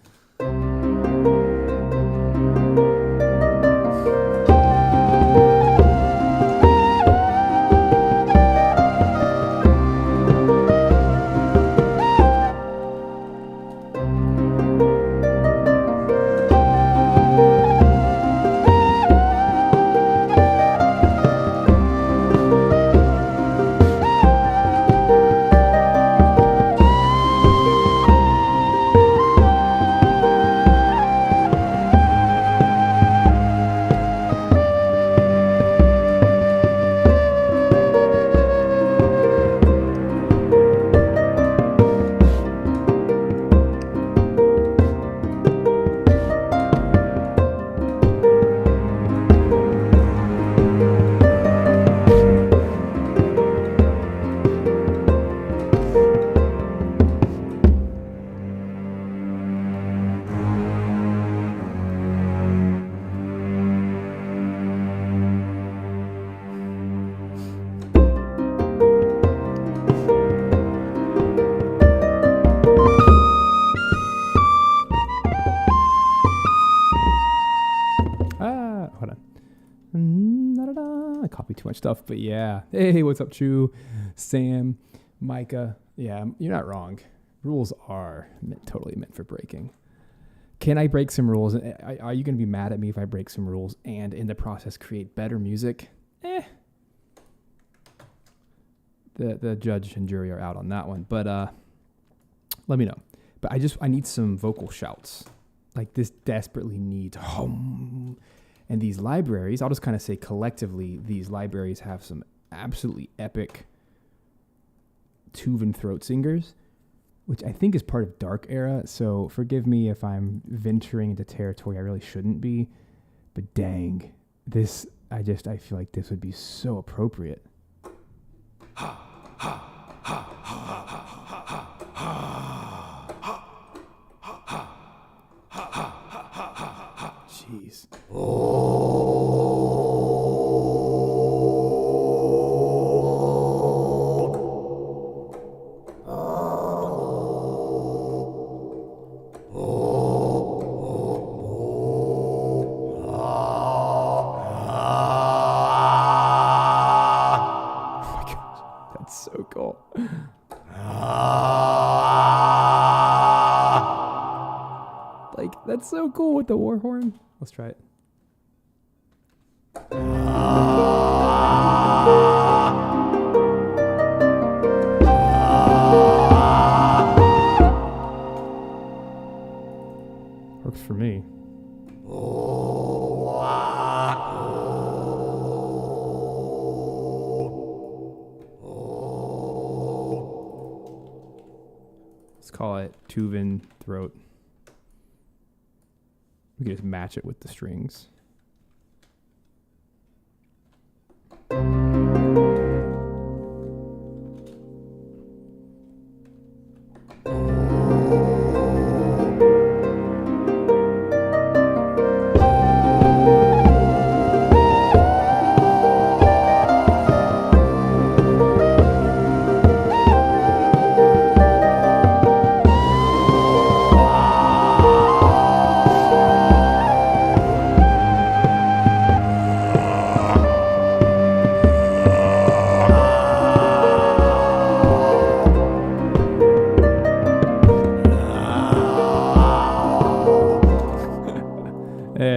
[SPEAKER 1] too much stuff. But yeah. Hey, what's up, Chu? Sam, Micah. Yeah, you're not wrong. Rules are totally meant for breaking. Can I break some rules? Are you going to be mad at me if I break some rules and in the process create better music? The judge and jury are out on that one. But let me know. But I need some vocal shouts. Like this desperately needs hum. And these libraries, I'll just kind of say collectively, these libraries have some absolutely epic Tuvan throat singers, which I think is part of Dark Era. So forgive me if I'm venturing into territory I really shouldn't be. But dang, I feel like this would be so appropriate. Jeez. So cool. Like, that's so cool with the war horn. Let's try it. Works for me. Let's call it Tuvan throat. We can just match it with the strings.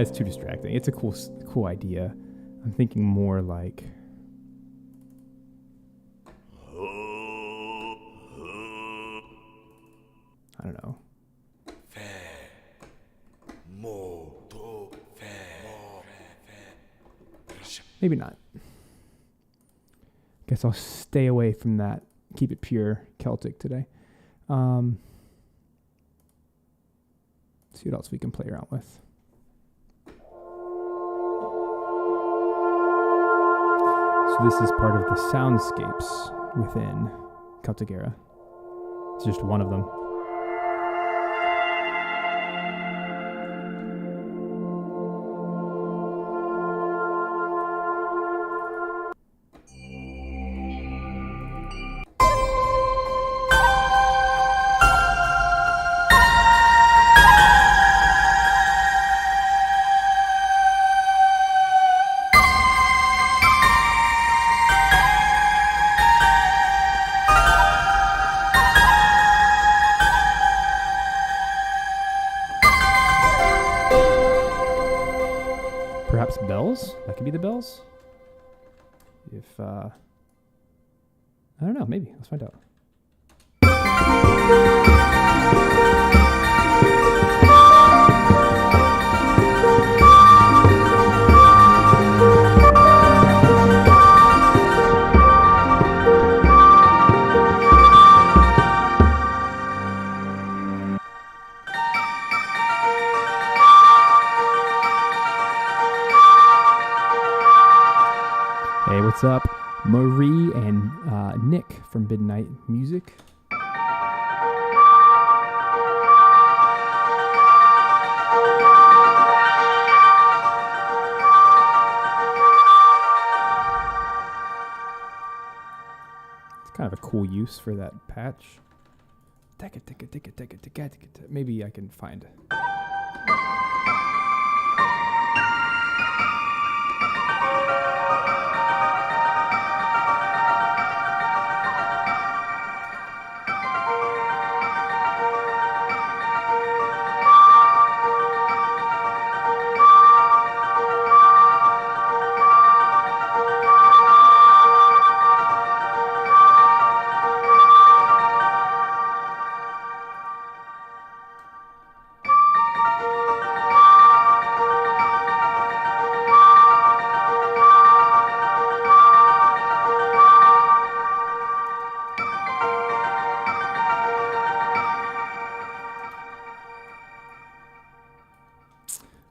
[SPEAKER 1] It's too distracting. It's a cool idea. I'm thinking more like I don't know. Maybe not. Guess I'll stay away from that. Keep it pure Celtic today. See what else we can play around with. So this is part of the soundscapes within Celtic ERA. It's just one of them. Perhaps bells? That could be the bells? If, I don't know, maybe. Let's find out. Hey, what's up? Marie and Nick from Midnight Music. It's kind of a cool use for that patch. Maybe I can find it.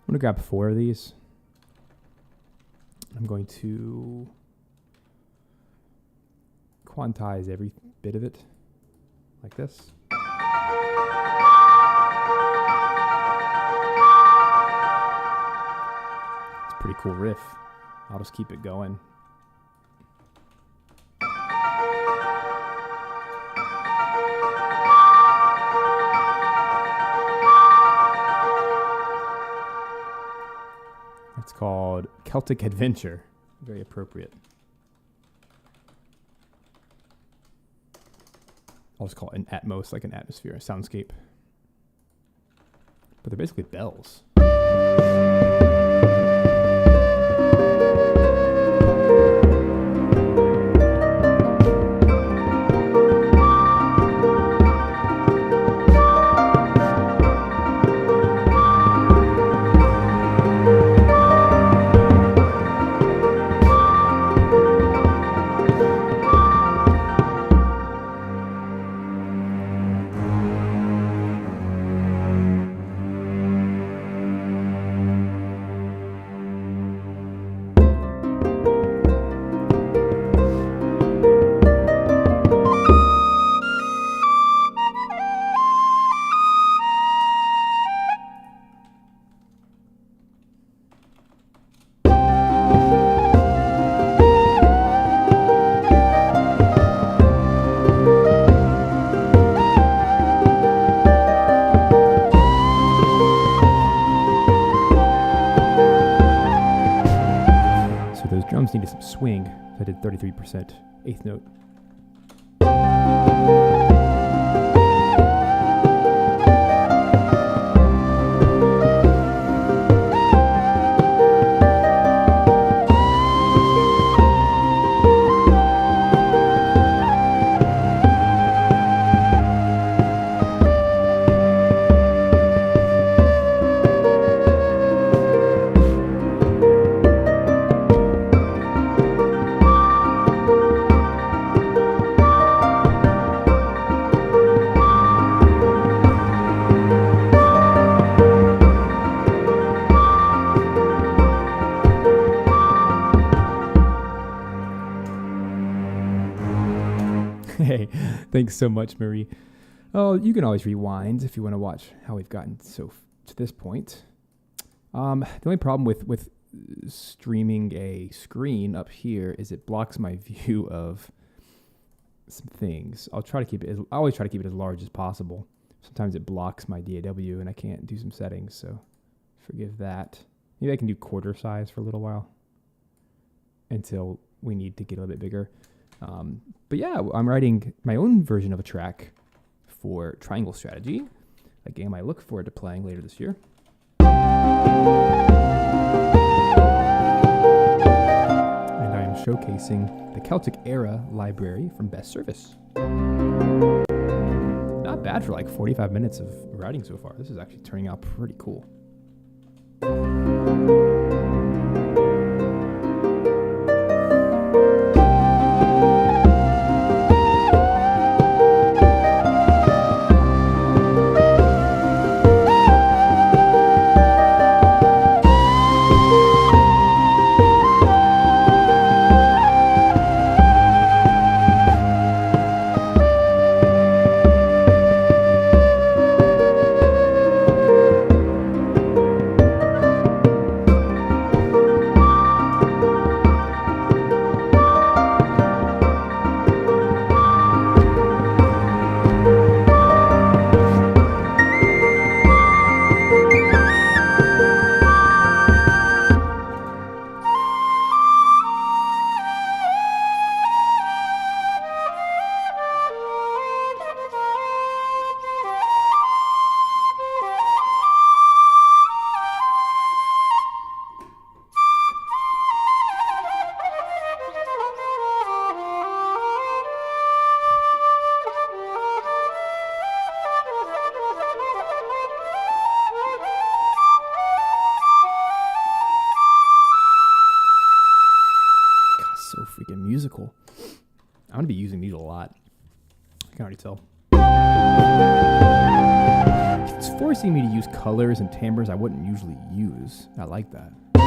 [SPEAKER 1] I'm going to grab 4 of these. I'm going to quantize every bit of it like this. It's a pretty cool riff. I'll just keep it going. It's called Celtic Adventure. Very appropriate. I'll just call it an atmos, like an atmosphere, a soundscape. But they're basically bells. Needed some swing, so I did 33%, 8th note. Hey, thanks so much, Marie. Oh, you can always rewind if you want to watch how we've gotten to this point. The only problem with streaming a screen up here is it blocks my view of some things. I always try to keep it as large as possible. Sometimes it blocks my DAW and I can't do some settings, so forgive that. Maybe I can do quarter size for a little while until we need to get a little bit bigger. But yeah, I'm writing my own version of a track for Triangle Strategy, a game I look forward to playing later this year. And I am showcasing the Celtic ERA library from Best Service. Not bad for like 45 minutes of writing so far. This is actually turning out pretty cool. going to be using these a lot. I can already tell. It's forcing me to use colors and timbres I wouldn't usually use. I like that. All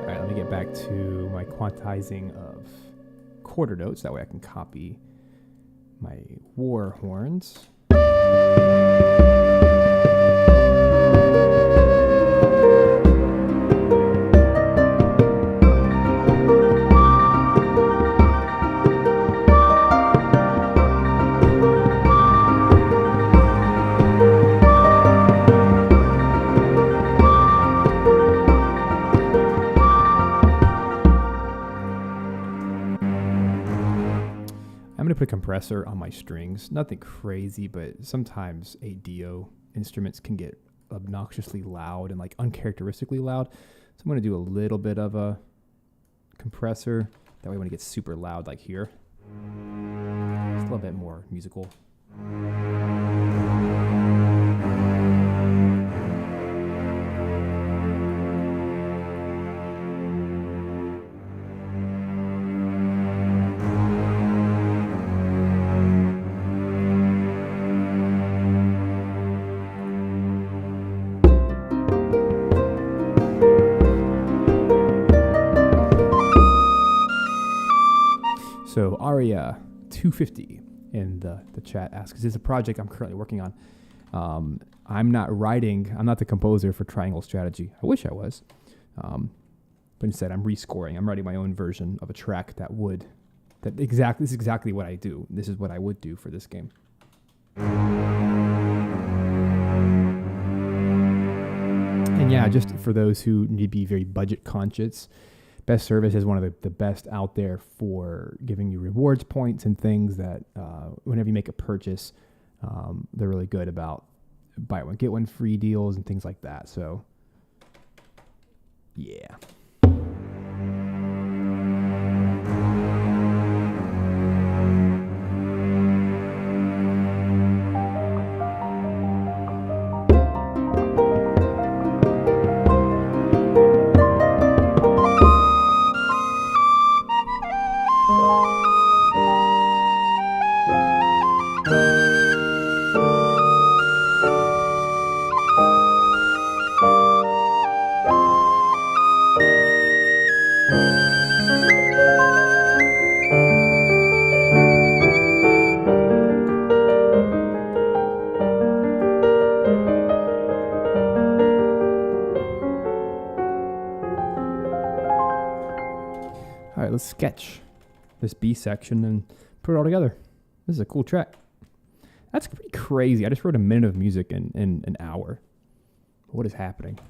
[SPEAKER 1] right, let me get back to my quantizing of quarter notes. That way I can copy my war horns. Put a compressor on my strings. Nothing crazy, but sometimes ADO instruments can get obnoxiously loud and like uncharacteristically loud. So I'm going to do a little bit of a compressor. That way when it gets super loud like here, it's a little bit more musical. So Aria 250 in the chat asks, "Is this a project I'm currently working on?" I'm not the composer for Triangle Strategy. I wish I was. But instead I'm rescoring. I'm writing my own version of a track this is exactly what I do. This is what I would do for this game. And yeah, just for those who need to be very budget conscious, Best Service is one of the best out there for giving you rewards points and things that whenever you make a purchase, they're really good about buy one, get one free deals and things like that. So, yeah. All right, let's sketch this B section and put it all together. This is a cool track. That's pretty crazy. I just wrote a minute of music in an hour. What is happening?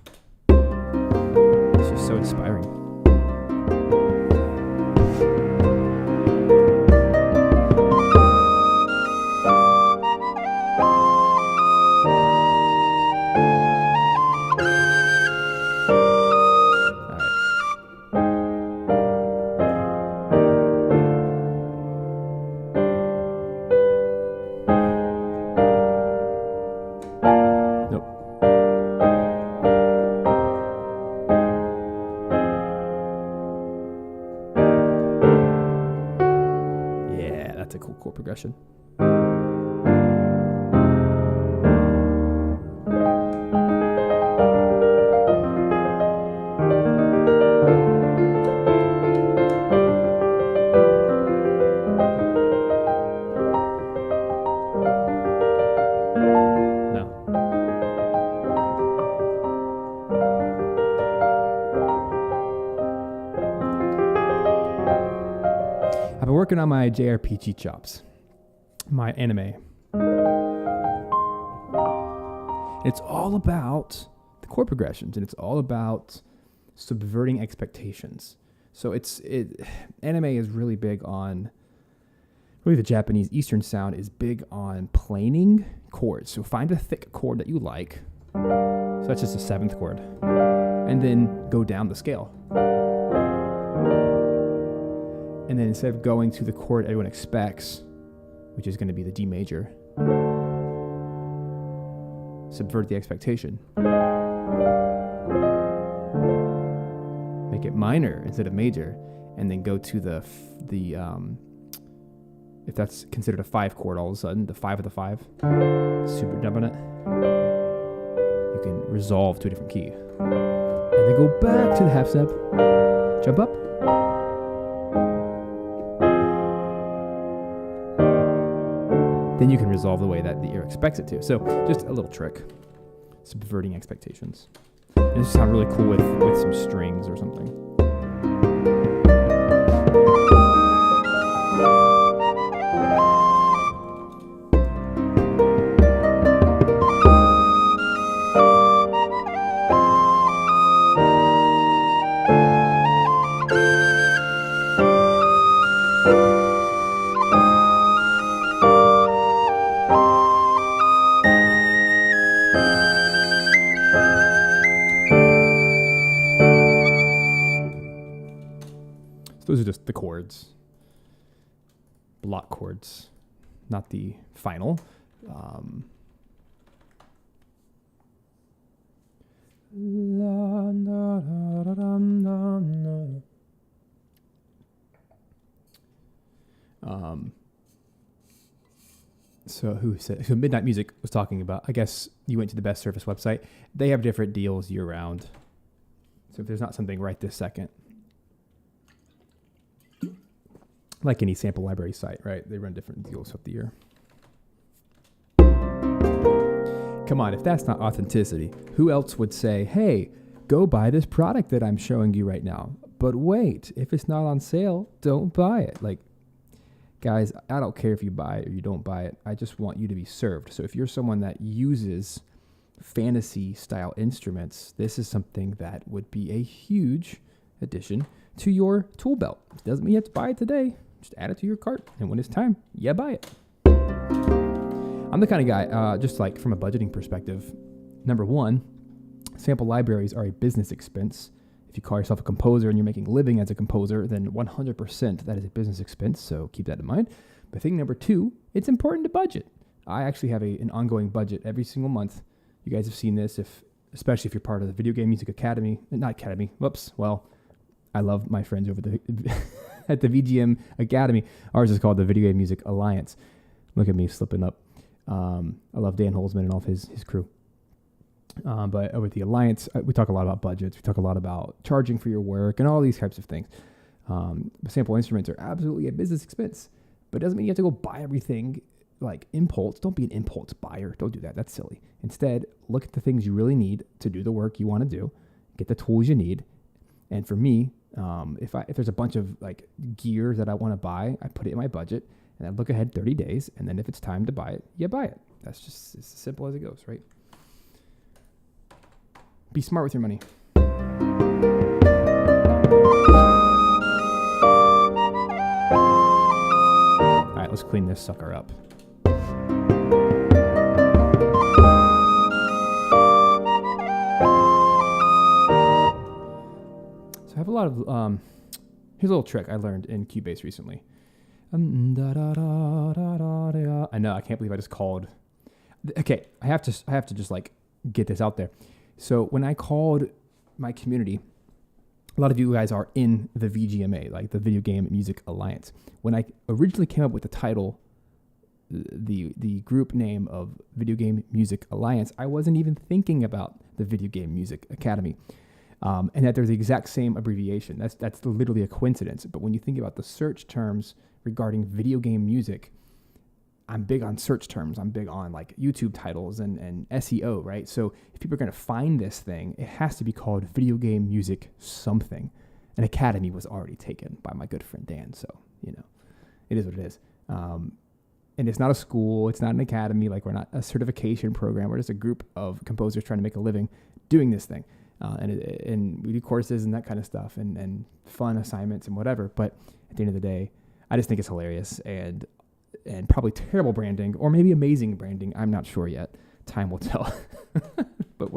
[SPEAKER 1] It's just so inspiring. Chord progression. I've been working on my JRPG chops, my anime. It's all about the chord progressions, and it's all about subverting expectations. So anime is really big on, really the Japanese Eastern sound is big on planing chords. So find a thick chord that you like, so that's just a 7th chord, and then go down the scale. And then instead of going to the chord everyone expects, which is going to be the D major, subvert the expectation. Make it minor instead of major, and then go to the if that's considered a 5 chord, all of a sudden the 5 of the 5, super dominant, you can resolve to a different key, and then go back to the half step, jump up, then you can resolve the way that the ear expects it to. So just a little trick, subverting expectations. And this sounds really cool with some strings or something. Those are just the chords, block chords, not the final. So Midnight Music was talking about, I guess you went to the Best Surface website. They have different deals year round. So if there's not something right this second, like any sample library site, right? They run different deals throughout the year. Come on, if that's not authenticity, who else would say, hey, go buy this product that I'm showing you right now? But wait, if it's not on sale, don't buy it. Like, guys, I don't care if you buy it or you don't buy it. I just want you to be served. So if you're someone that uses fantasy style instruments, this is something that would be a huge addition to your tool belt. It doesn't mean you have to buy it today. Just add it to your cart, and when it's time, yeah, buy it. I'm the kind of guy, just like from a budgeting perspective, number one, sample libraries are a business expense. If you call yourself a composer and you're making a living as a composer, then 100% that is a business expense, so keep that in mind. But thing number two, it's important to budget. I actually have an ongoing budget every single month. You guys have seen this, especially if you're part of the Video Game Music Academy. Not Academy, whoops, well, I love my friends over at the VGM Academy. Ours is called the Video Game Music Alliance. Look at me slipping up. I love Dan Holzman and all of his crew. But over at the Alliance, we talk a lot about budgets. We talk a lot about charging for your work and all these types of things. Sample instruments are absolutely a business expense, but it doesn't mean you have to go buy everything like impulse. Don't be an impulse buyer. Don't do that. That's silly. Instead, look at the things you really need to do the work you want to do. Get the tools you need. And for me, if there's a bunch of like gear that I want to buy, I put it in my budget and I look ahead 30 days. And then if it's time to buy it, you buy it. That's just as simple as it goes, right? Be smart with your money. All right, let's clean this sucker up. So I have a lot of, here's a little trick I learned in Cubase recently. I know, I can't believe I just called. Okay, I have to just like get this out there. So when I called my community, a lot of you guys are in the VGMA, like the Video Game Music Alliance. When I originally came up with the title, the group name of Video Game Music Alliance, I wasn't even thinking about the Video Game Music Academy, and that they're the exact same abbreviation. That's literally a coincidence. But when you think about the search terms regarding video game music, I'm big on search terms. I'm big on like YouTube titles and SEO, right? So if people are going to find this thing, it has to be called Video Game Music something. An academy was already taken by my good friend Dan. So, you know, it is what it is. And it's not a school. It's not an academy. Like, we're not a certification program. We're just a group of composers trying to make a living doing this thing. And we do courses and that kind of stuff and fun assignments and whatever. But at the end of the day, I just think it's hilarious and probably terrible branding or maybe amazing branding. I'm not sure yet. Time will tell. But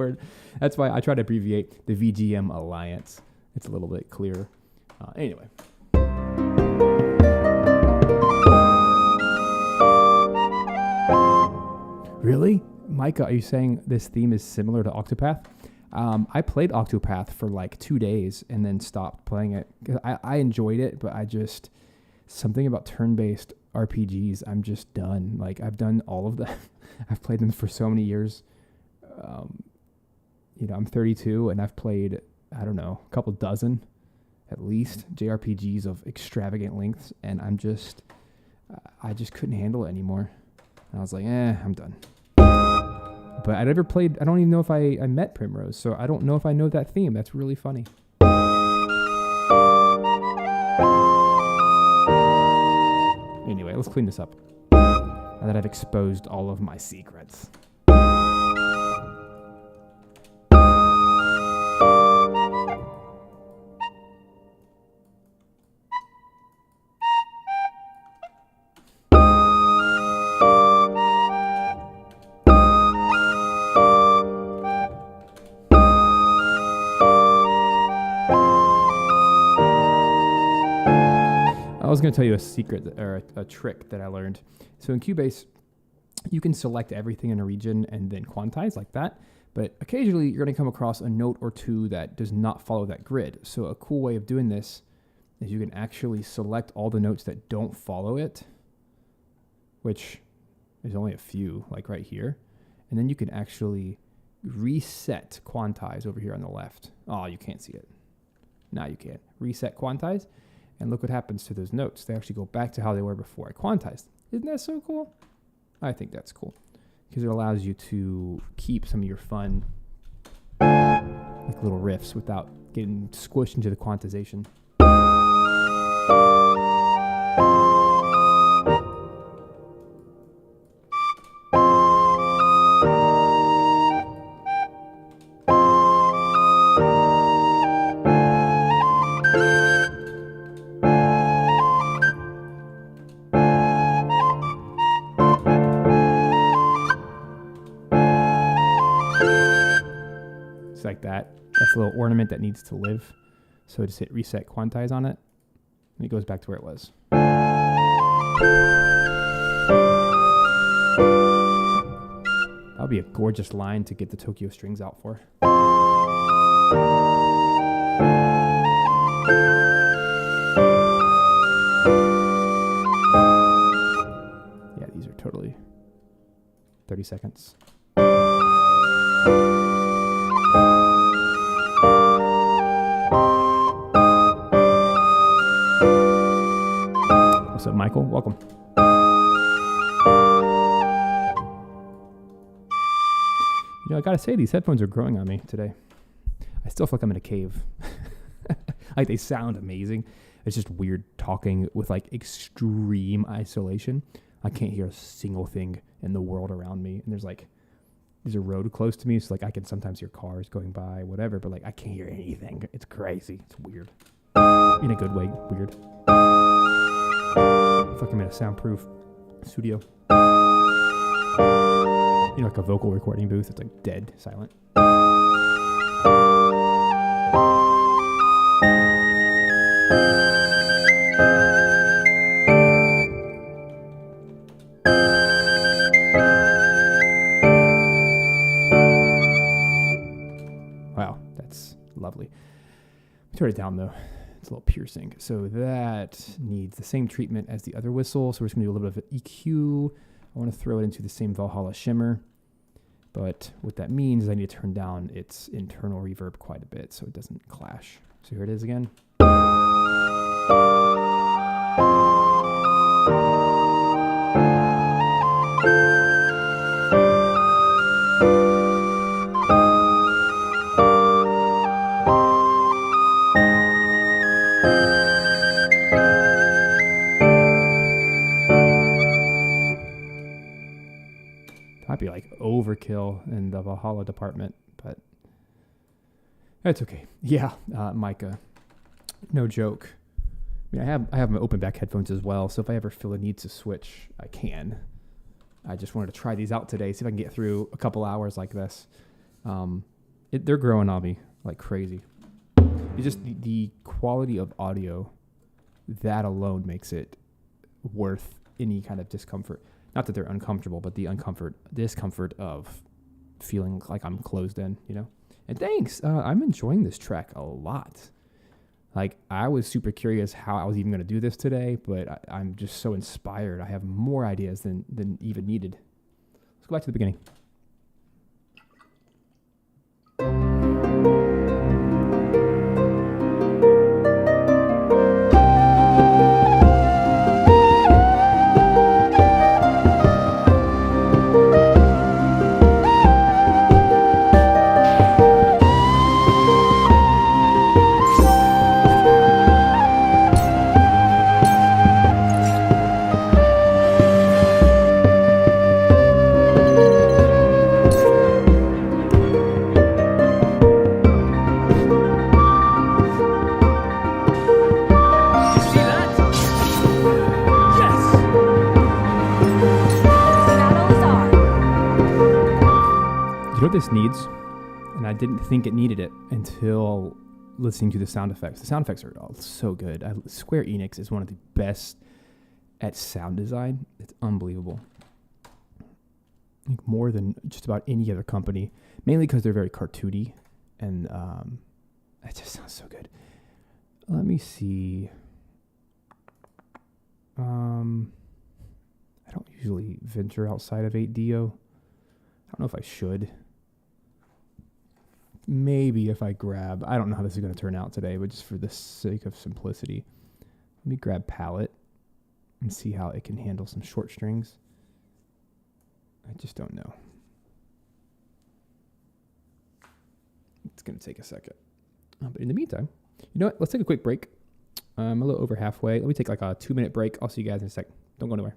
[SPEAKER 1] that's why I try to abbreviate the VGM Alliance. It's a little bit clearer. Anyway. Really? Micah, are you saying this theme is similar to Octopath? I played Octopath for like 2 days and then stopped playing it. I enjoyed it, but something about turn-based RPGs, I'm just done. Like, I've done all of them. I've played them for so many years. I'm 32 and I've played, I don't know, a couple dozen at least JRPGs of extravagant lengths, and I just couldn't handle it anymore. And I was like, I'm done. But I don't even know if I met Primrose, so I don't know if I know that theme. That's really funny. Anyway, let's clean this up now that I've exposed all of my secrets. I was going to tell you a secret or a trick that I learned. So in Cubase, you can select everything in a region and then quantize like that. But occasionally you're going to come across a note or two that does not follow that grid. So a cool way of doing this is you can actually select all the notes that don't follow it, which is only a few, like right here. And then you can actually reset quantize over here on the left. Oh, you can't see it. Now you can. Reset quantize. And look what happens to those notes. They actually go back to how they were before I quantized. Isn't that so cool? I think that's cool because it allows you to keep some of your fun, like little riffs, without getting squished into the quantization. Like that. That's a little ornament that needs to live. So just hit reset quantize on it, and it goes back to where it was. That would be a gorgeous line to get the Tokyo strings out for. Yeah, these are totally 30 seconds. What's up, Michael? Welcome. I gotta say, these headphones are growing on me today. I still feel like I'm in a cave. Like, they sound amazing. It's just weird talking with like extreme isolation. I can't hear a single thing in the world around me. And there's a road close to me, so like I can sometimes hear cars going by, whatever, but like I can't hear anything. It's crazy. It's weird. In a good way, weird. I feel like I'm in a soundproof studio. Like a vocal recording booth. It's like dead silent. Wow, that's lovely. Turn it down though. It's a little piercing. So that needs the same treatment as the other whistle. So we're just going to do a little bit of EQ. I want to throw it into the same Valhalla shimmer. But what that means is I need to turn down its internal reverb quite a bit so it doesn't clash. So here it is again. Might be like overkill in the Valhalla department, but that's okay. Yeah, Micah, no joke. I mean, I have my open back headphones as well, so if I ever feel a need to switch, I can. I just wanted to try these out today, see if I can get through a couple hours like this. They're growing on me like crazy. It's just the quality of audio, that alone makes it worth any kind of discomfort. Not that they're uncomfortable, but the discomfort of feeling like I'm closed in, you know? And thanks. I'm enjoying this track a lot. Like, I was super curious how I was even going to do this today, but I'm just so inspired. I have more ideas than even needed. Let's go back to the beginning. You know what this needs? And I didn't think it needed it until listening to the sound effects. The sound effects are so good. Square Enix is one of the best at sound design. It's unbelievable. Like more than just about any other company, mainly because they're very cartoony, and it just sounds so good. Let me see. I don't usually venture outside of 8Dio. I don't know if I should. Maybe if I grab, I don't know how this is going to turn out today, but just for the sake of simplicity, let me grab palette and see how it can handle some short strings. I just don't know. It's going to take a second. But in the meantime, you know what? Let's take a quick break. I'm a little over halfway. Let me take like a 2-minute break. I'll see you guys in a sec. Don't go anywhere.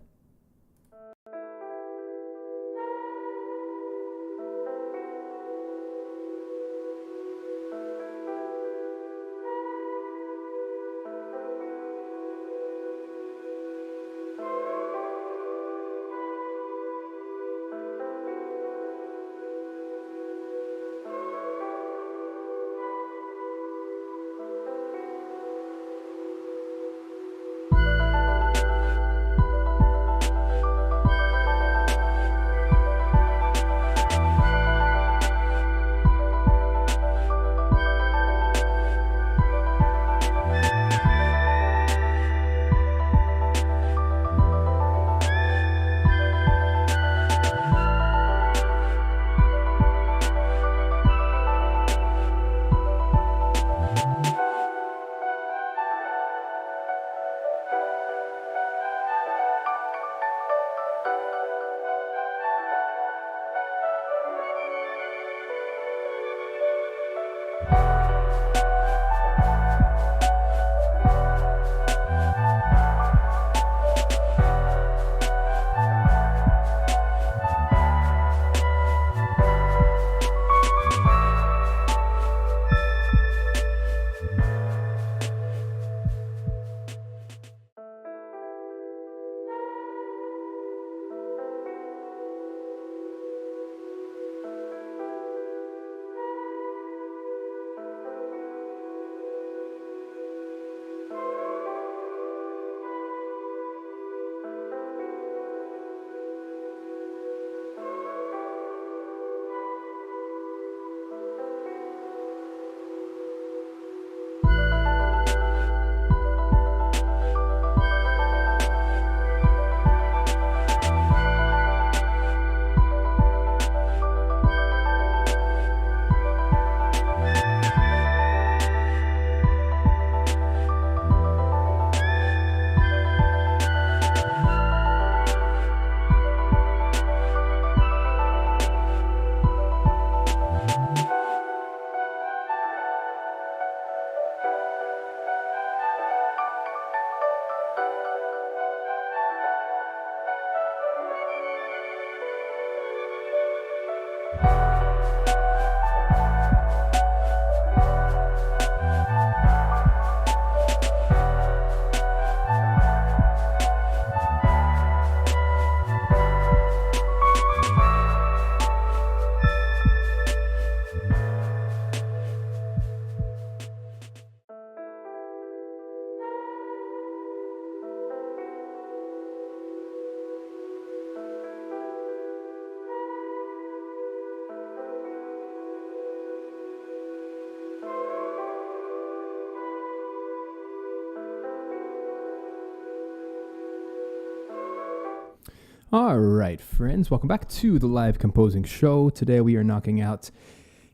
[SPEAKER 1] All right, friends, welcome back to the live composing show. Today we are knocking out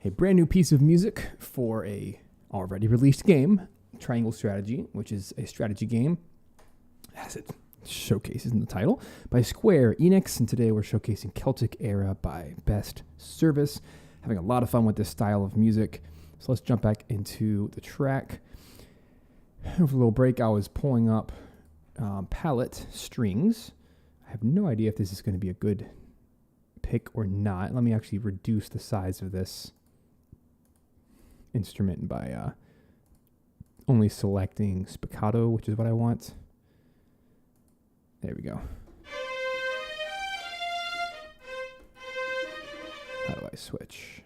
[SPEAKER 1] a brand new piece of music for a already released game, Triangle Strategy, which is a strategy game, as it showcases in the title, by Square Enix. And today we're showcasing Celtic ERA by Best Service. Having a lot of fun with this style of music. So let's jump back into the track. Over a little break, I was pulling up palette strings. I have no idea if this is going to be a good pick or not. Let me actually reduce the size of this instrument by only selecting spiccato, which is what I want. There we go. How do I switch?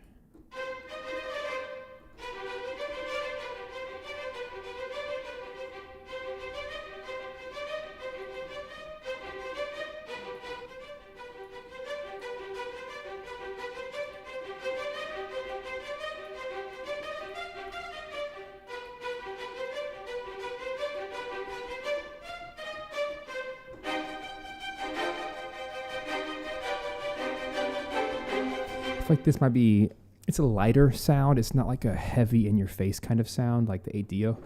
[SPEAKER 1] I feel like this might be, it's a lighter sound. It's not like a heavy in your face kind of sound like the ADO.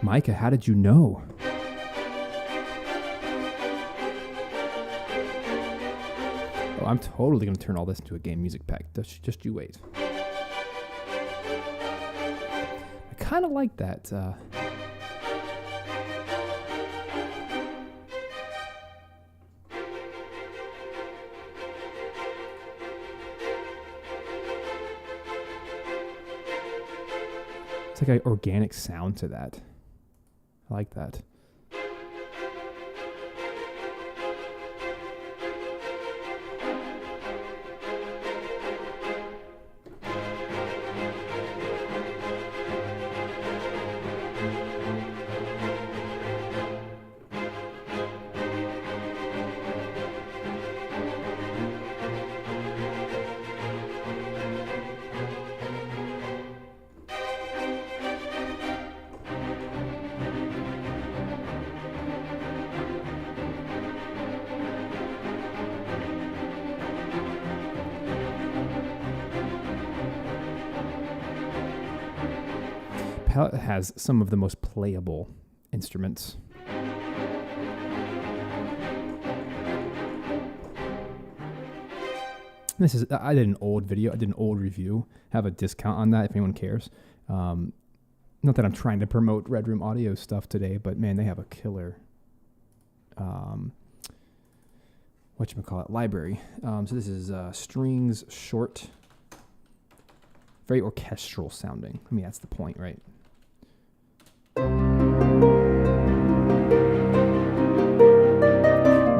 [SPEAKER 1] Micah, how did you know? Oh, I'm totally going to turn all this into a game music pack. Just you wait. I kind of like that. It's like an organic sound to that. I like that. Palette has some of the most playable instruments. This is, I did an old video, I did an old review. Have a discount on that if anyone cares. Not that I'm trying to promote Red Room Audio stuff today, but man, they have a killer whatchamacallit, library. So this is strings short, very orchestral sounding. I mean, that's the point, right?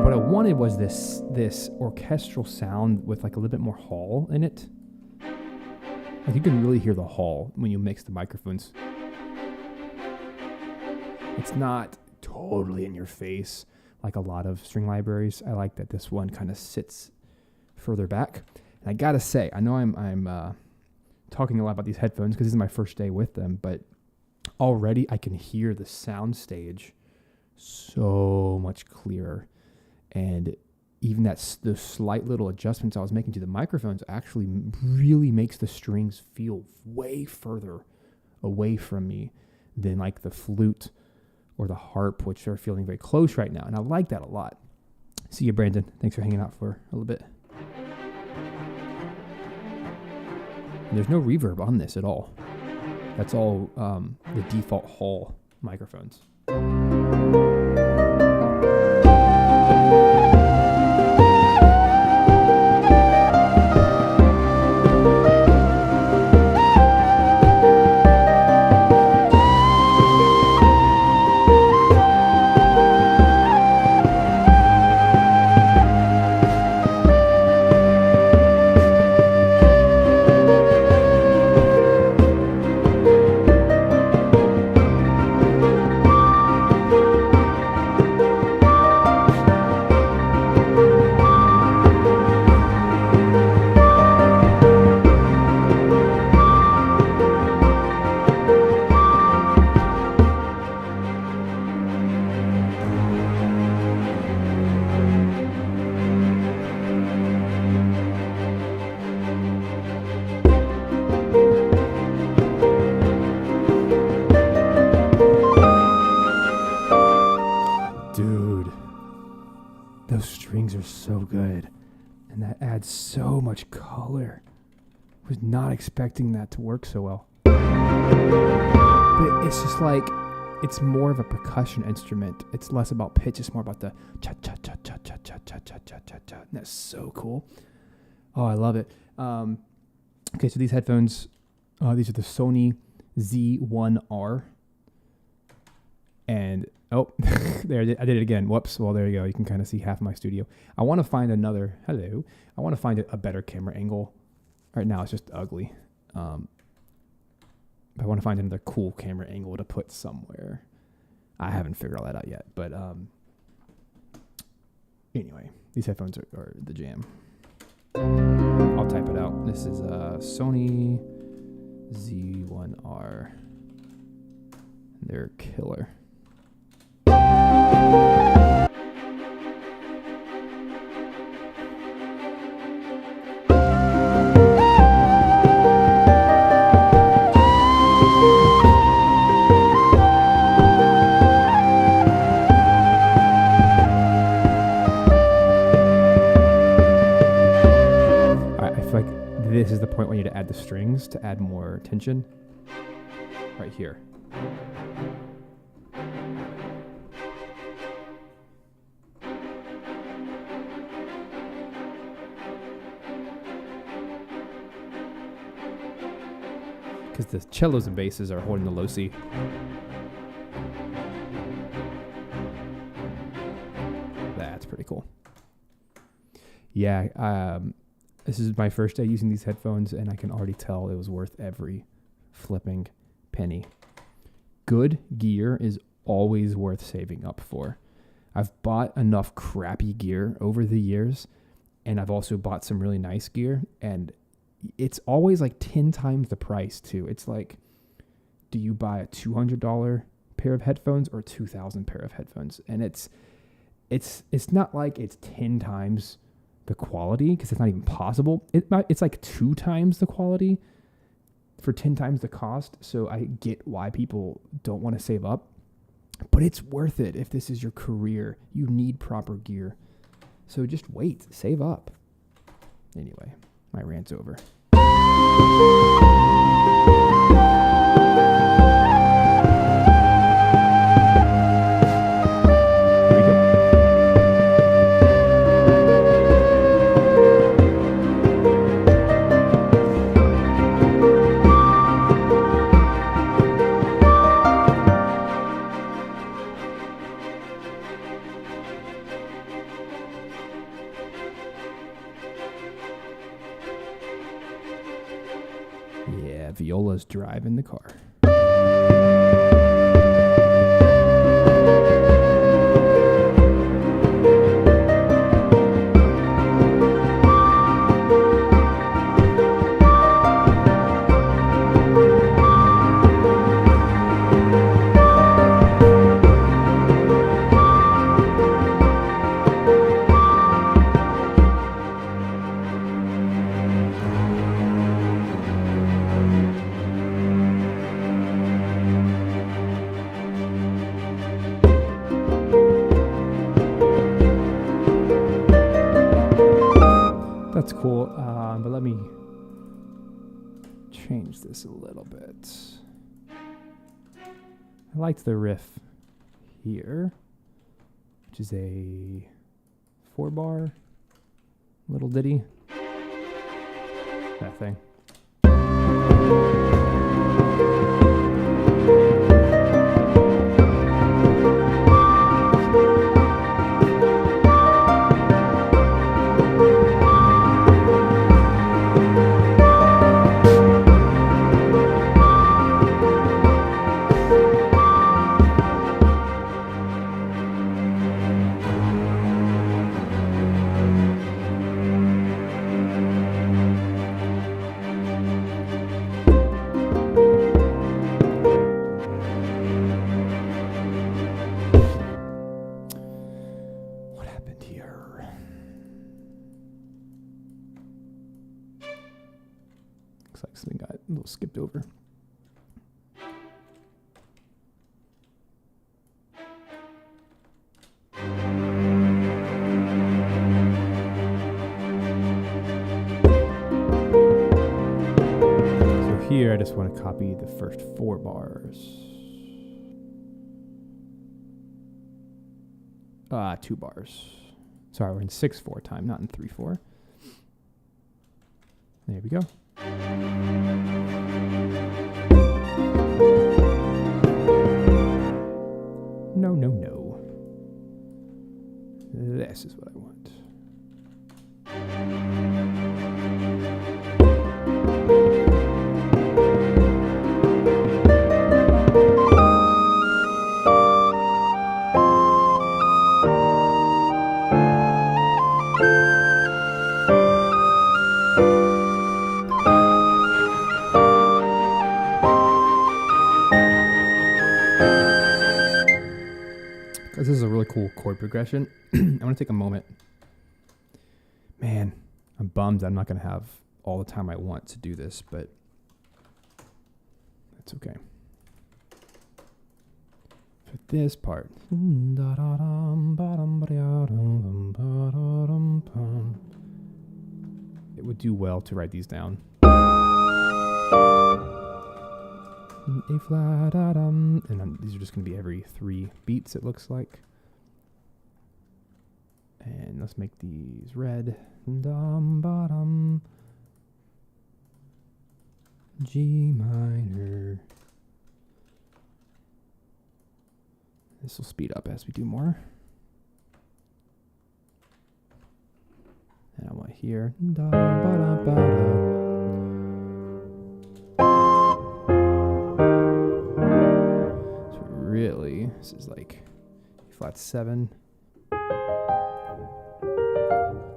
[SPEAKER 1] What I wanted was this orchestral sound with like a little bit more hall in it. Like you can really hear the hall when you mix the microphones. It's not totally in your face like a lot of string libraries. I like that this one kind of sits further back. And I gotta say, I know I'm talking a lot about these headphones because this is my first day with them, but already I can hear the sound stage so much clearer. And even those slight little adjustments I was making to the microphones actually really makes the strings feel way further away from me than like the flute or the harp, which are feeling very close right now. And I like that a lot. See you, Brandon. Thanks for hanging out for a little bit. And there's no reverb on this at all. That's all the default hall microphones. that adds so much color. Was not expecting that to work so well. But it's just like, it's more of a percussion instrument. It's less about pitch. It's more about the cha-cha-cha-cha-cha-cha-cha-cha-cha-cha. And that's so cool. Oh, I love it. Okay, so these headphones, these are the Sony Z1R. And, oh, there, I did it again. Whoops. Well, there you go. You can kind of see half my studio. I want to find another, hello. I want to find a better camera angle. Right now, it's just ugly. I want to find another cool camera angle to put somewhere. I haven't figured all that out yet. But anyway, these headphones are the jam. I'll type it out. This is a Sony Z1R. They're killer. This is the point where you need to add the strings to add more tension. Right here. Because the cellos and basses are holding the low C. That's pretty cool. Yeah, this is my first day using these headphones, and I can already tell it was worth every flipping penny. Good gear is always worth saving up for. I've bought enough crappy gear over the years, and I've also bought some really nice gear, and it's always like 10 times the price too. It's like, do you buy a $200 pair of headphones or 2,000 pair of headphones? And it's not like it's 10 times the quality, because it's not even possible. It's like 2 times the quality for 10 times the cost. So I get why people don't want to save up, but it's worth it. If this is your career, you need proper gear. So just wait, save up. Anyway, my rant's over. Yeah, Viola's driving the car. That's cool, but let me change this a little bit. I liked the riff here, which is a 4-bar little ditty. That thing. Looks like something got a little skipped over. here, I just want to copy the first 4 bars. 2 bars. Sorry, we're in 6/4 time, not in 3/4. There we go. No, no, no. This is what I want. This is a really cool chord progression. I want to take a moment. Man, I'm bummed I'm not going to have all the time I want to do this, but that's okay. For this part, it would do well to write these down. A flat, and then these are just going to be every 3 beats, it looks like. And let's make these red. G minor. This will speed up as we do more. And I want here. Really, this is like flat 7,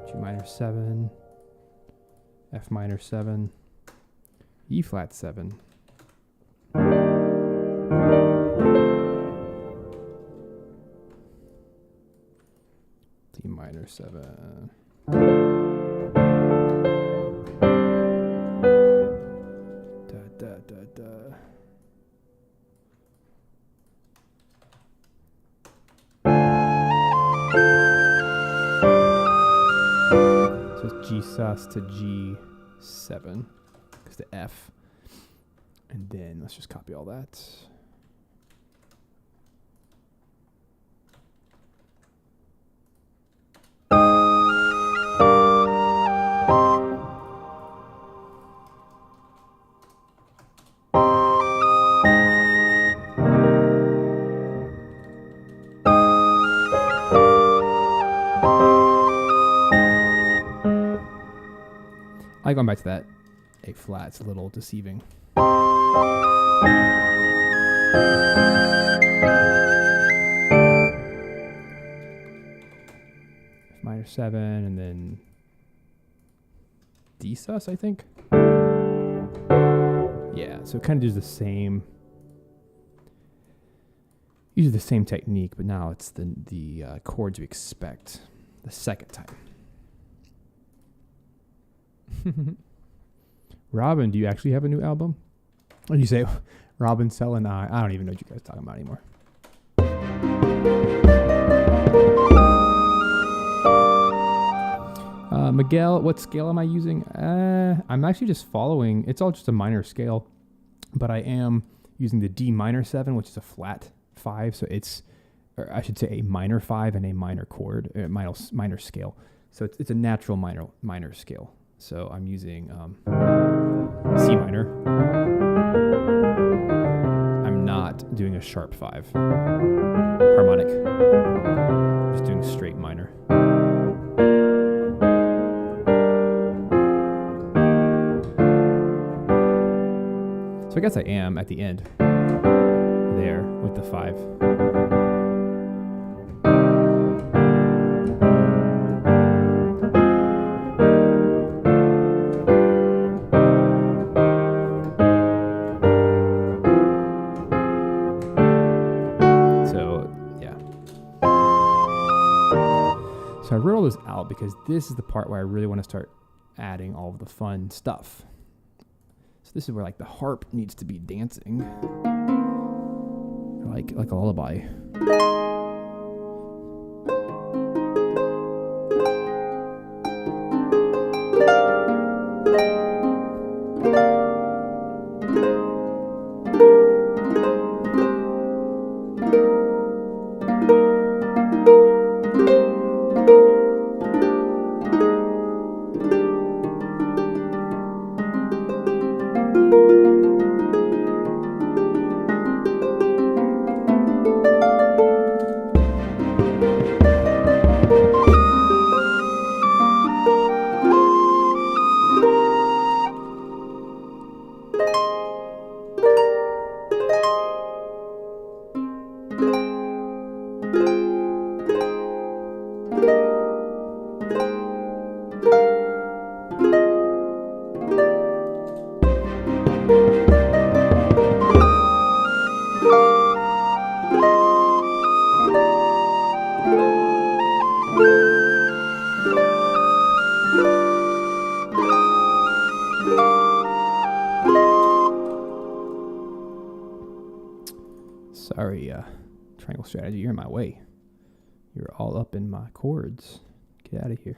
[SPEAKER 1] G minor 7, F minor 7, E flat 7, D minor 7, da da da da. G sus to G7 because the F, and then let's just copy all that. I going back to that A flat. It's a little deceiving. F minor 7 and then D sus, I think. Yeah, so it kind of does the same. Usually the same technique, but now it's the chords we expect the second time. Robin, do you actually have a new album? Or you say Robin Selling? I don't even know what you guys are talking about anymore. Miguel, what scale am I using? I'm actually just following. It's all just a minor scale, but I am using the D minor 7, which is a flat 5. So it's, or I should say, a minor 5 and a minor chord, minor scale. So it's a natural minor scale. So I'm using C minor. I'm not doing a sharp 5 harmonic. I'm just doing straight minor. So I guess I am at the end there with the 5. So I wrote all this out because this is the part where I really want to start adding all of the fun stuff. So this is where like the harp needs to be dancing, like a lullaby. Sorry, triangle strategy, you're in my way. You're all up in my chords. Get out of here.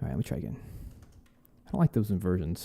[SPEAKER 1] All right, let me try again. I don't like those inversions.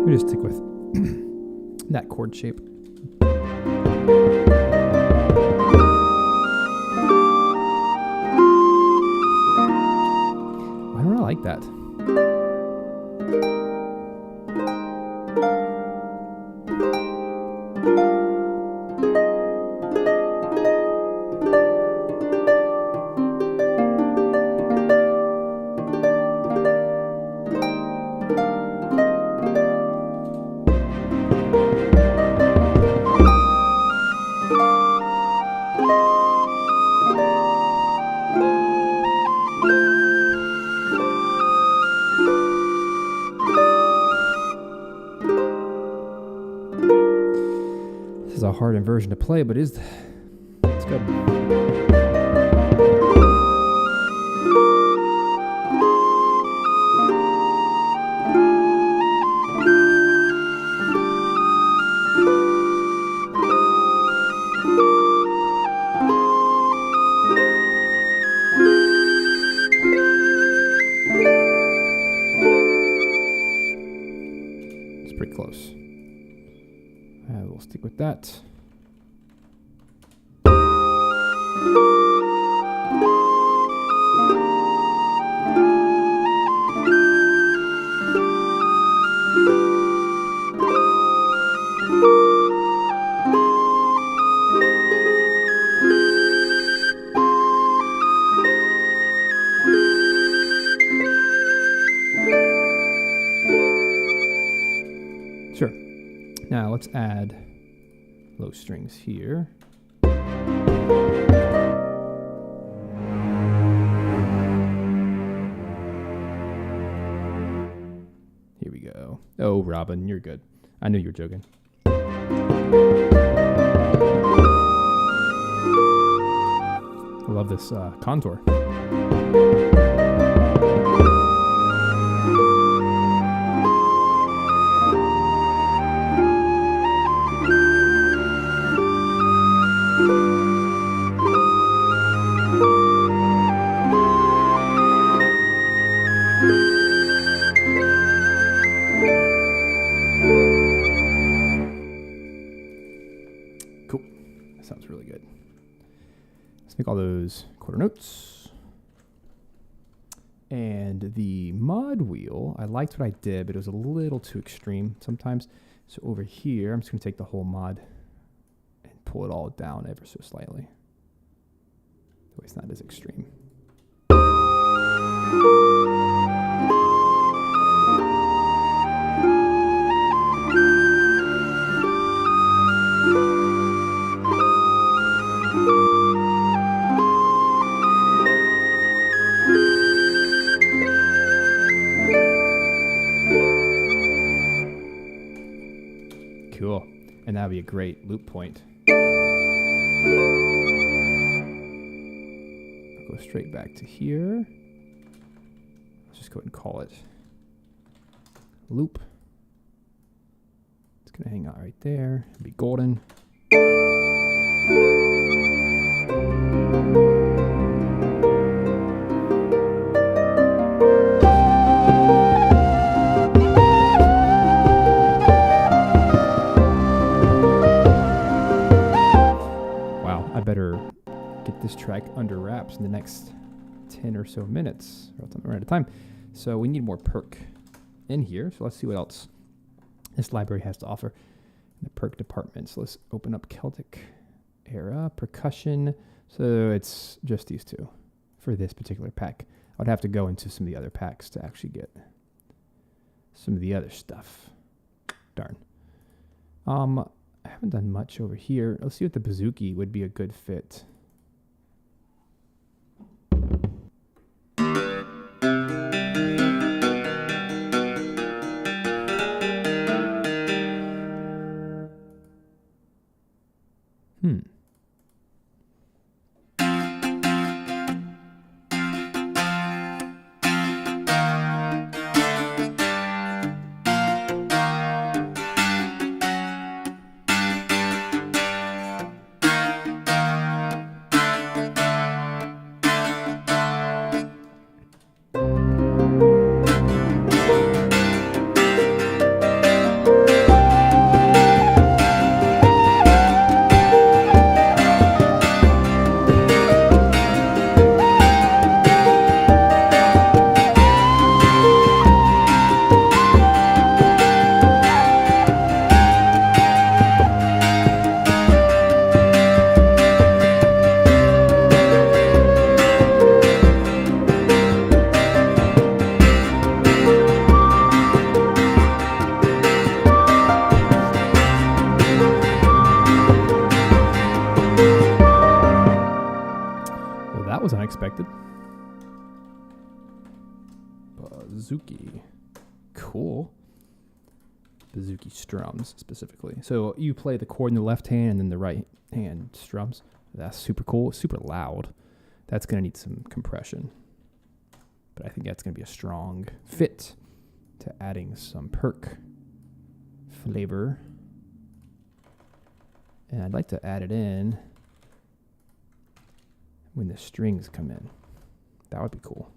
[SPEAKER 1] We just stick with that chord shape. Why don't I like that? This is a hard inversion to play, but it's good. It's pretty close. We'll stick with that. Sure. Now let's add low strings here. Here we go. Oh, Robin, you're good. I knew you were joking. I love this contour. Cool. That sounds really good. Let's make all those quarter notes. And the mod wheel, I liked what I did, but it was a little too extreme sometimes. So over here, I'm just going to take the whole mod and pull it all down ever so slightly. That way it's not as extreme. Cool. And that would be a great loop point. I'll go straight back to here. Let's just go ahead and call it loop. It's going to hang out right there. It'll be golden. Better get this track under wraps in the next 10 or so minutes. We're out of time. So we need more perk in here. So let's see what else this library has to offer in the perk department. So let's open up Celtic ERA, percussion. So it's just these two for this particular pack. I would have to go into some of the other packs to actually get some of the other stuff. Darn. I haven't done much over here. Let's see what the bouzouki would be a good fit. Was unexpected. Bouzouki. Cool. Bouzouki strums specifically. So you play the chord in the left hand and then the right hand strums. That's super cool. Super loud. That's going to need some compression. But I think that's going to be a strong fit to adding some perk flavor. And I'd like to add it in when the strings come in. That would be cool.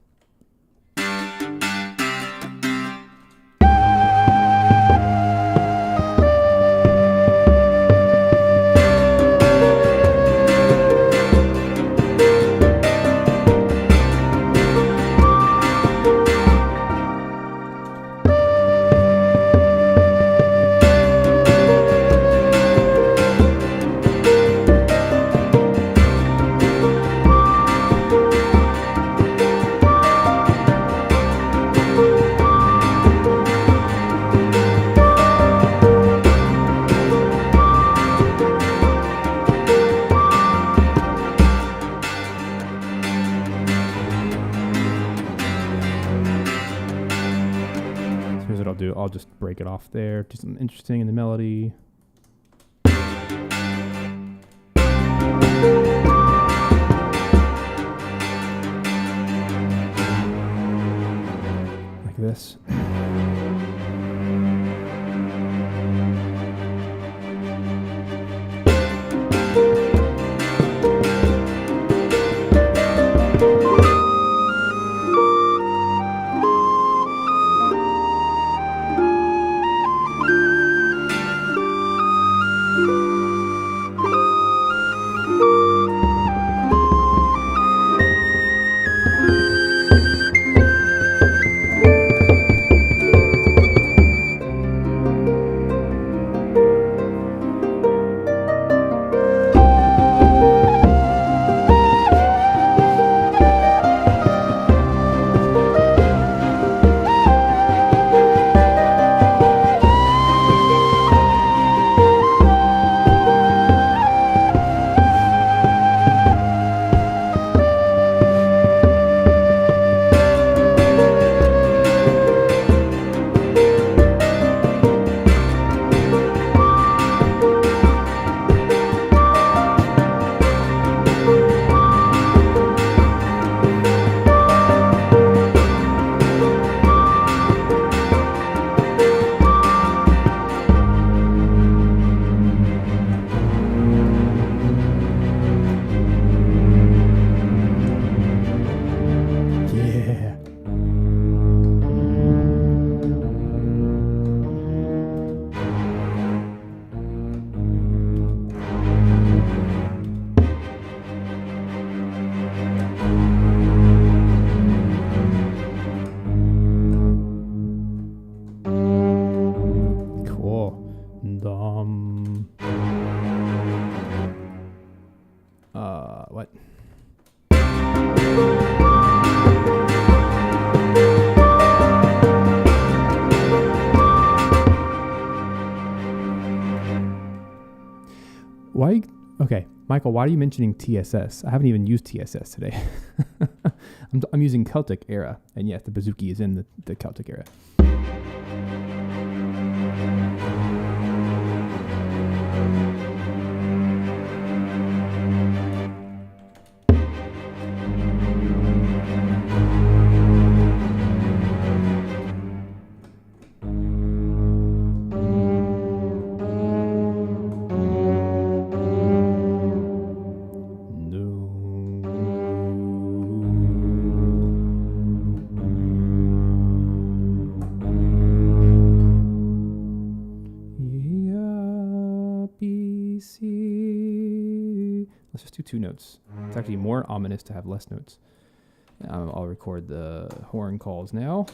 [SPEAKER 1] I'll just break it off there. Do something interesting in the melody. Like this. What? Why? Okay, Michael, why are you mentioning TSS? I haven't even used TSS today. I'm using Celtic ERA, and yes, the bouzouki is in the Celtic ERA. Let's just do 2 notes. It's actually more ominous to have less notes. I'll record the horn calls now.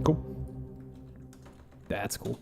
[SPEAKER 1] Cool. That's cool.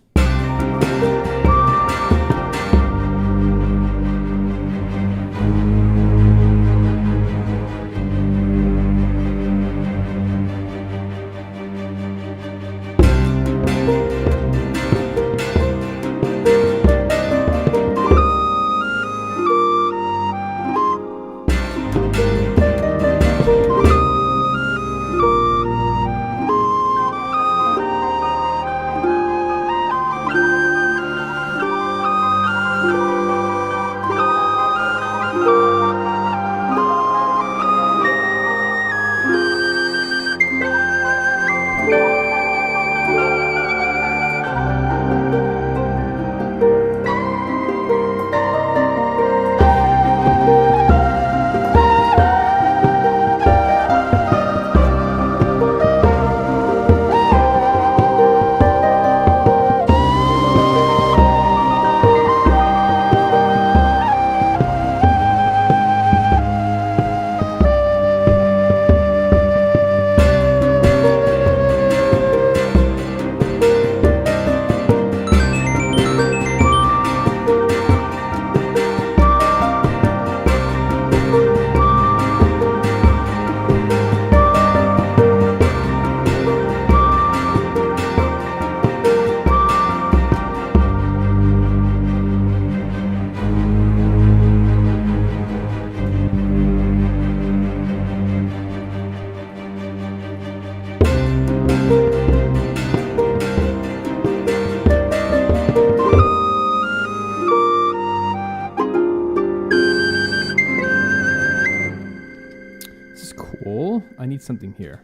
[SPEAKER 1] I need something here.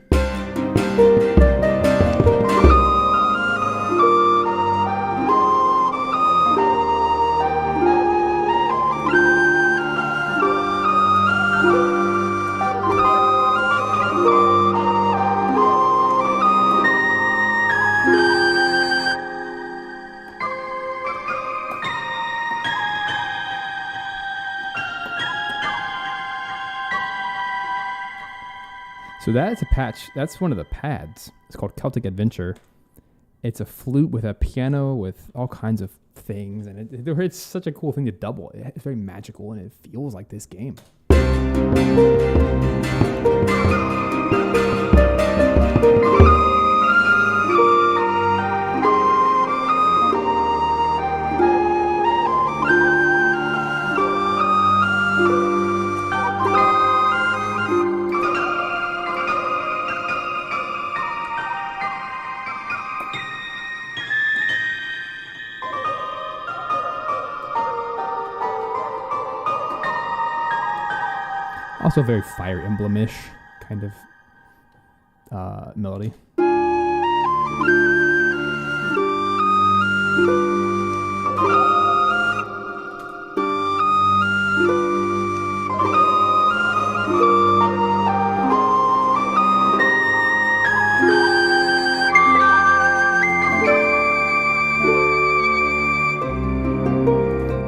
[SPEAKER 1] So that's a patch. That's one of the pads. It's called Celtic Adventure. It's a flute with a piano with all kinds of things, and it's such a cool thing to double. It's very magical, and it feels like this game. Also very Fire Emblem-ish kind of melody.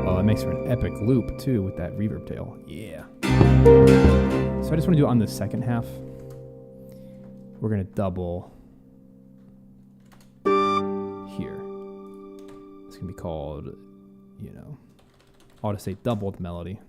[SPEAKER 1] Oh, it makes for an epic loop. too with that reverb tail. Yeah. So I just want to do it on the second half. We're going to double here. It's going to be called, you know, I'll just say doubled melody.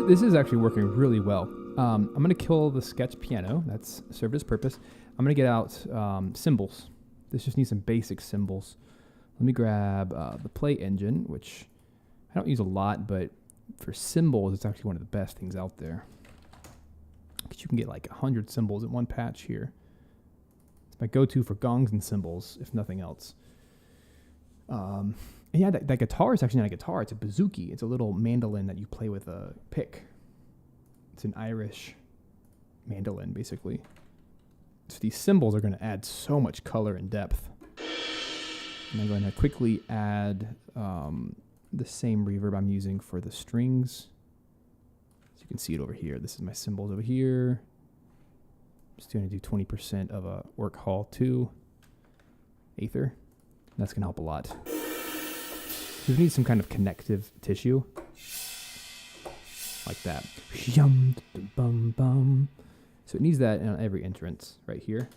[SPEAKER 1] This is actually working really well. I'm going to kill the sketch piano. That's served its purpose. I'm going to get out cymbals. This just needs some basic cymbals. Let me grab the play engine, which I don't use a lot, but for cymbals, it's actually one of the best things out there. Because you can get like 100 cymbals in one patch here. It's my go-to for gongs and cymbals, if nothing else. And yeah, that guitar is actually not a guitar. It's a bouzouki. It's a little mandolin that you play with a pick. It's an Irish mandolin, basically. So these cymbals are going to add so much color and depth. And I'm going to quickly add the same reverb I'm using for the strings. So you can see it over here. This is my cymbals over here. Just going to do 20% of a work hall 2 Aether. That's going to help a lot. We need some kind of connective tissue. Like that. So it needs that on every entrance right here.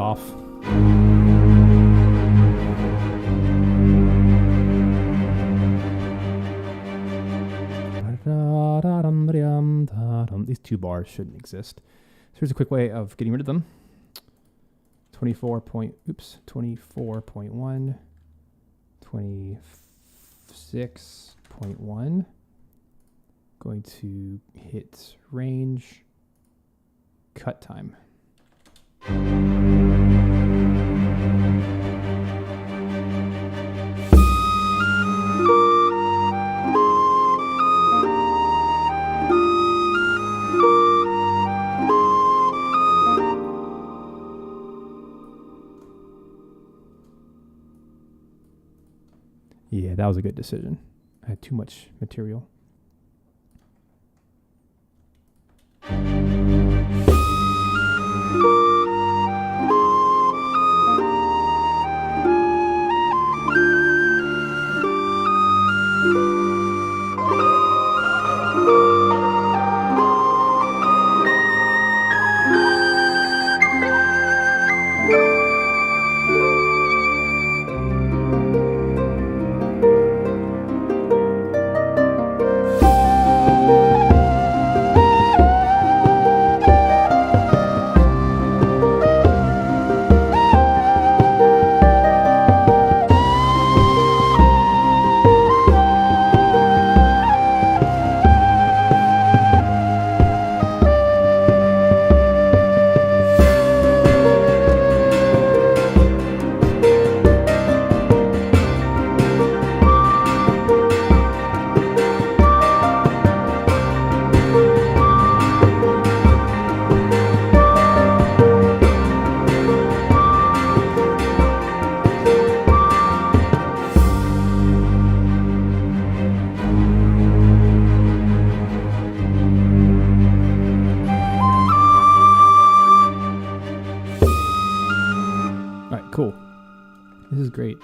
[SPEAKER 1] off. These two bars shouldn't exist. So here's a quick way of getting rid of them. 24.1, 26.1. Going to hit range, cut time. Yeah, that was a good decision. I had too much material. Cool. This is great.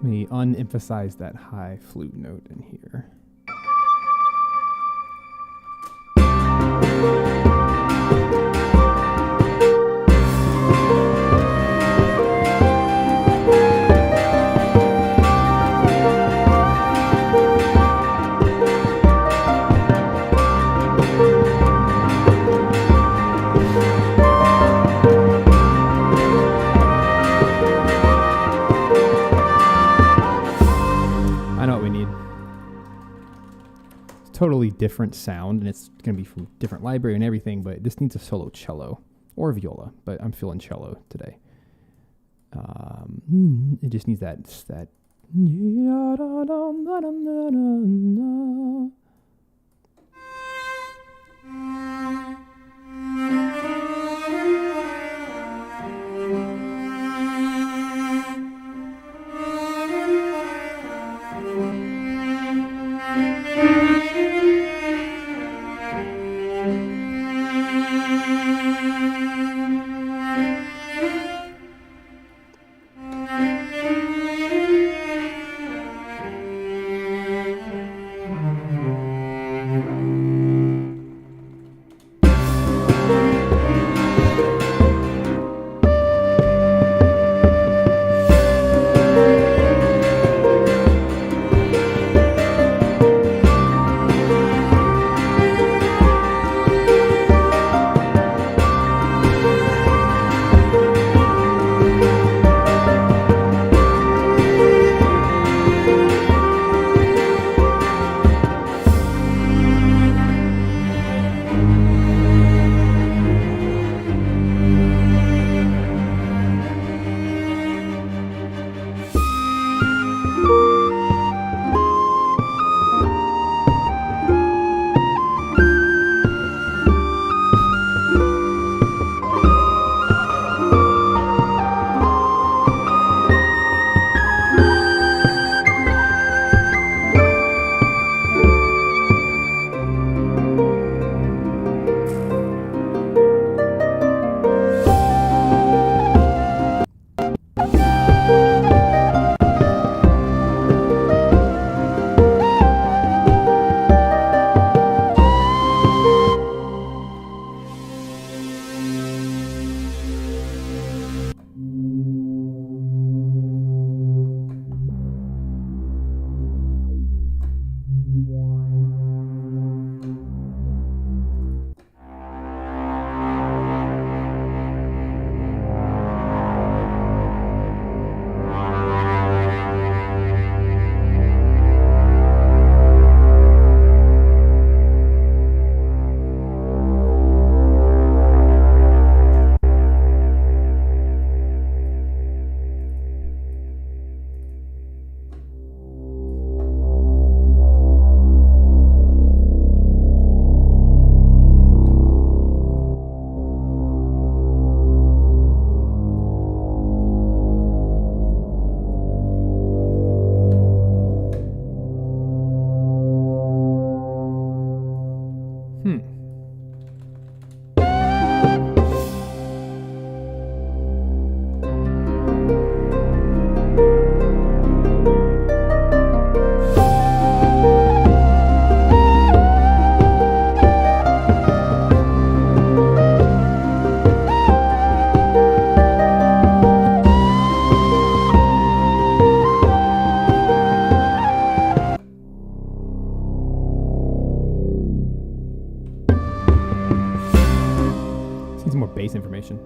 [SPEAKER 1] Let me unemphasize that high flute note in here. Totally different sound, and it's going to be from different library and everything, but this needs a solo cello or viola, but I'm feeling cello today. It just needs that bass information.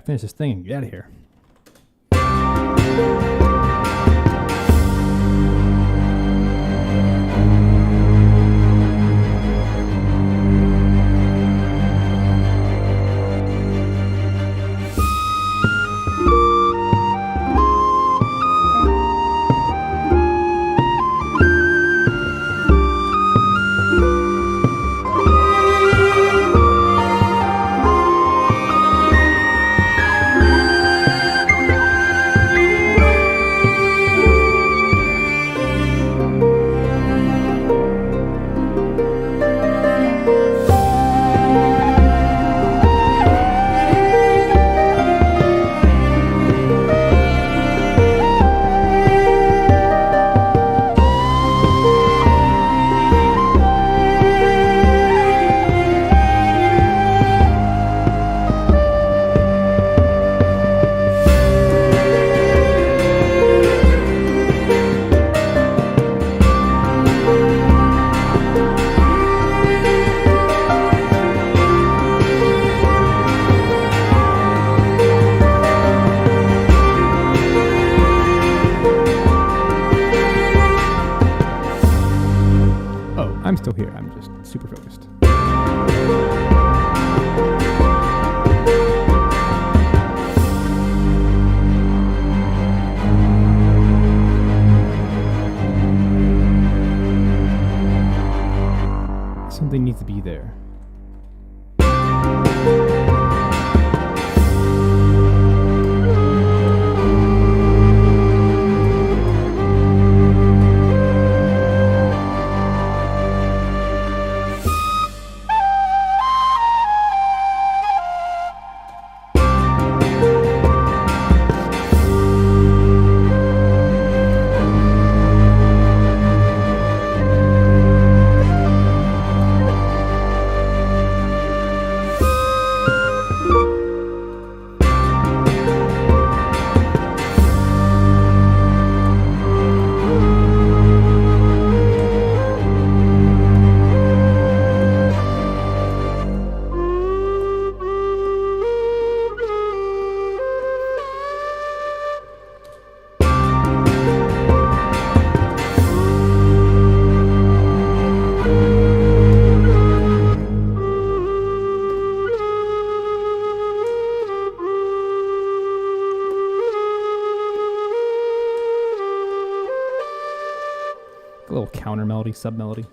[SPEAKER 1] finish this thing and get out of here. I'm still here. I'm just super focused. Something needs to be there. A little counter melody, sub melody.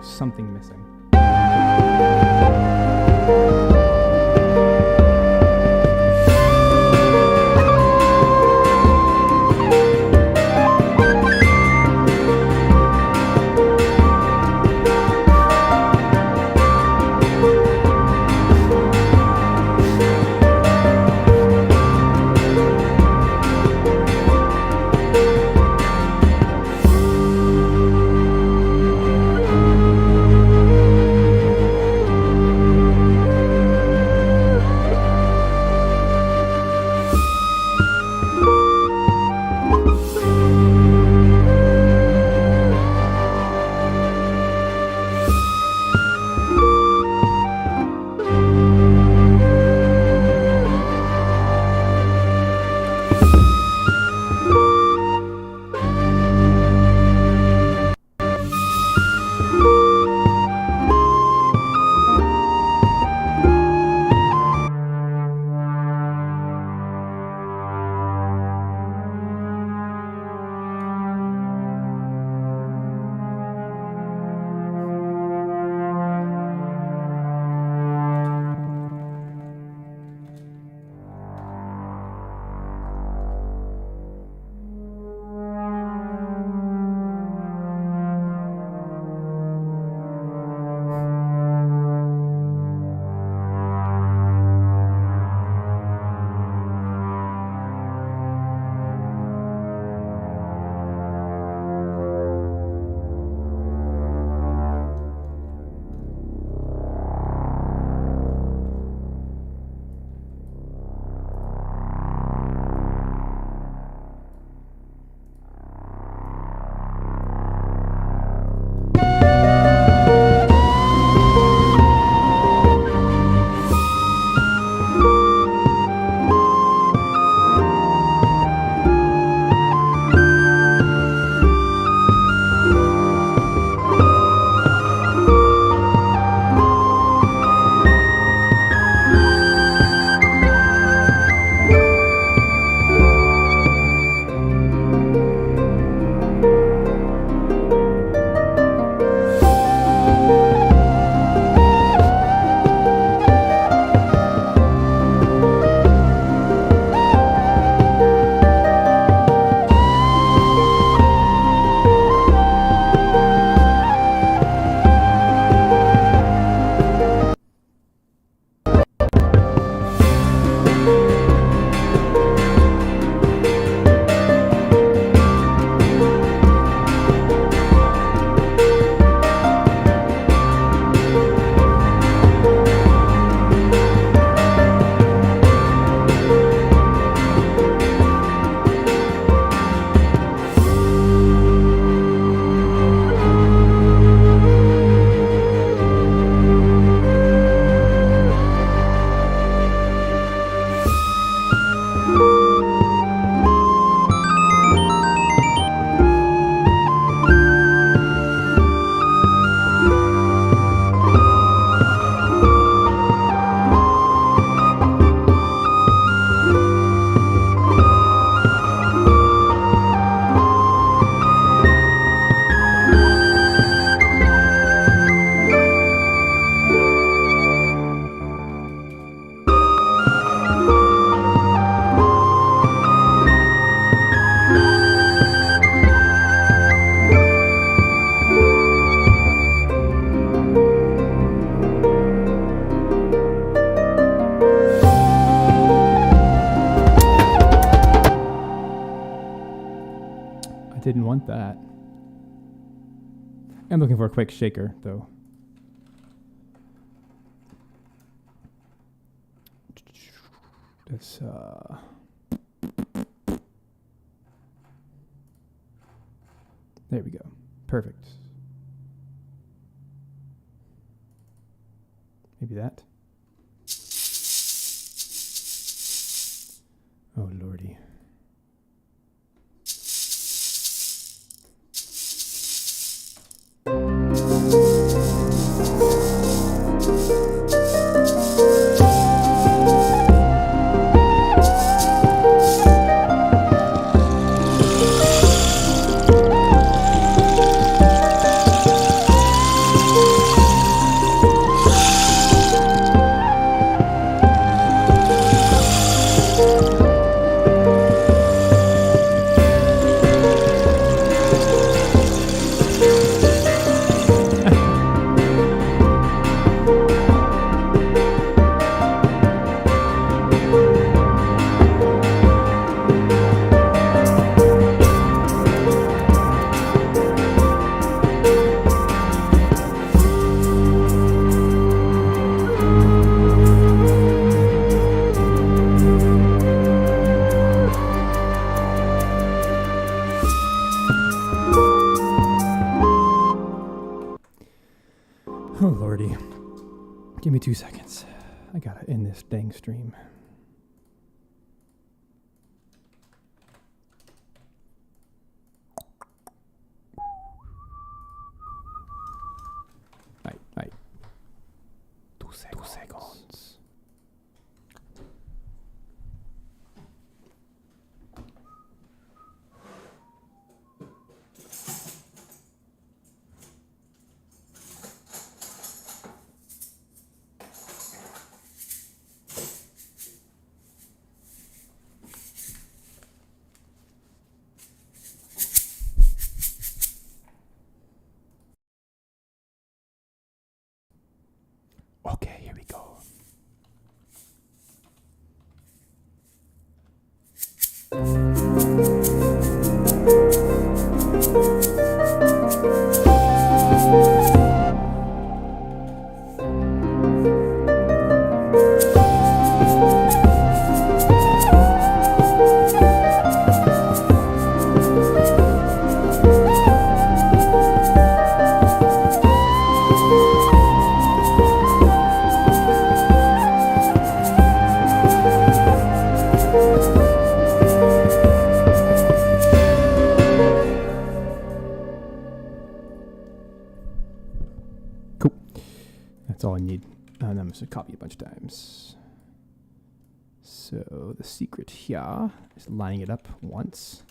[SPEAKER 1] something missing. Didn't want that. I'm looking for a quick shaker, though. This, there we go. Perfect. Maybe that. Oh, lordy. Oh, Lordy. Give me 2 seconds. I gotta end this dang stream. Right. 2 seconds. Okay, here we go. Cool. That's all I need. And I'm just going to copy a bunch of times. So the secret here is lining it up once.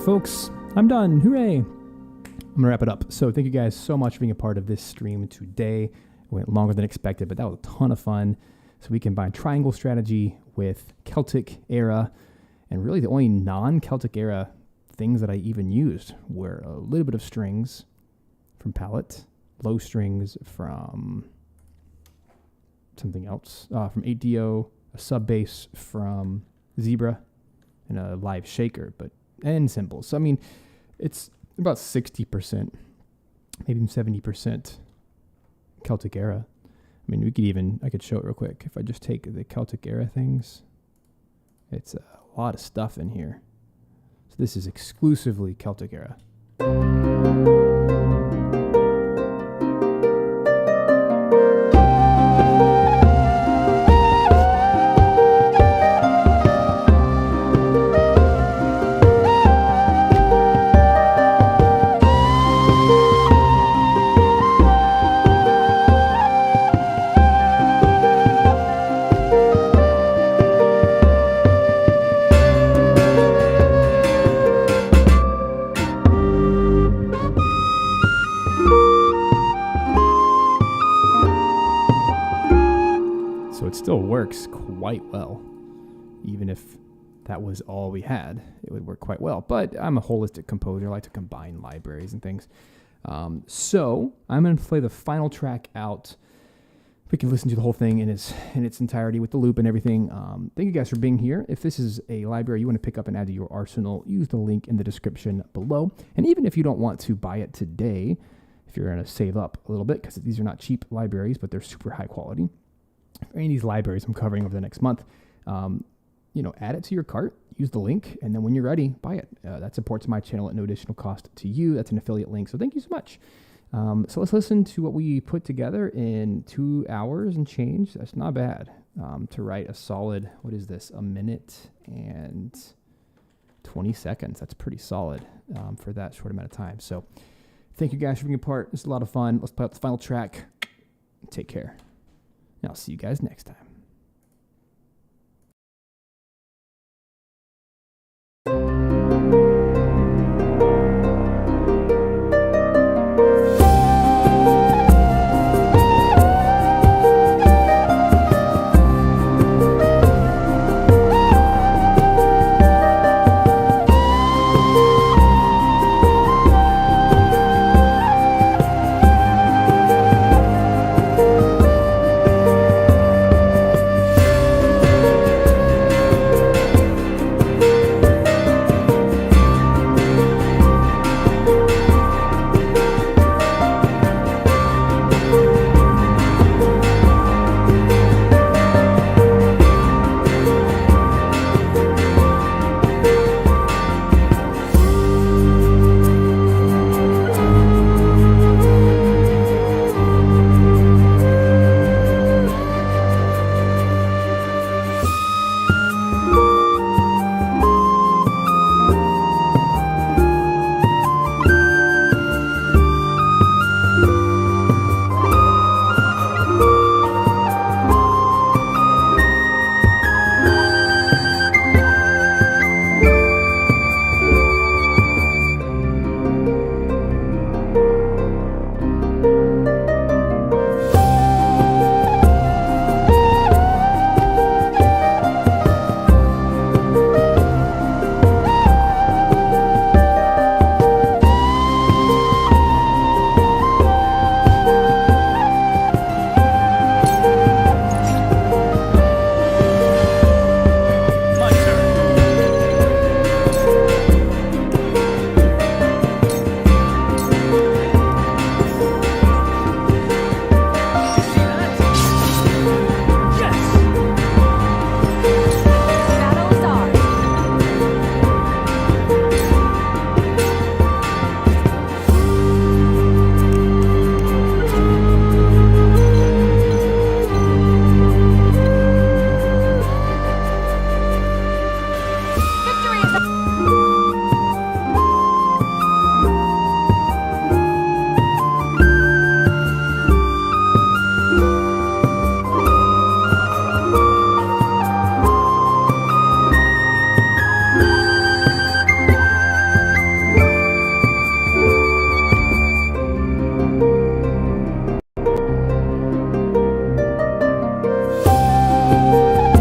[SPEAKER 1] Folks, I'm done. Hooray! I'm gonna wrap it up. So thank you guys so much for being a part of this stream today. It went longer than expected, but that was a ton of fun. So we combined triangle strategy with Celtic ERA, and really the only non-Celtic ERA things that I even used were a little bit of strings from palette, low strings from something else, from 8DO, a sub bass from Zebra, and a live shaker, and cymbals. So I mean, it's about 60%, maybe even 70% Celtic ERA. I mean, I could show it real quick. If I just take the Celtic ERA things, it's a lot of stuff in here. So this is exclusively Celtic ERA. Still works quite well. Even if that was all we had, it would work quite well. But I'm a holistic composer. I like to combine libraries and things. So I'm going to play the final track out. We can listen to the whole thing in its entirety with the loop and everything. Thank you guys for being here. If this is a library you want to pick up and add to your arsenal, use the link in the description below. And even if you don't want to buy it today, if you're going to save up a little bit, because these are not cheap libraries, but they're super high quality, for any of these libraries I'm covering over the next month, add it to your cart, use the link, and then when you're ready, buy it. That supports my channel at no additional cost to you. That's an affiliate link. So thank you so much. So let's listen to what we put together in 2 hours and change. That's not bad to write a solid, what is this, 1 minute and 20 seconds. That's pretty solid for that short amount of time. So thank you guys for being a part. It's a lot of fun. Let's play out the final track. Take care. And I'll see you guys next time.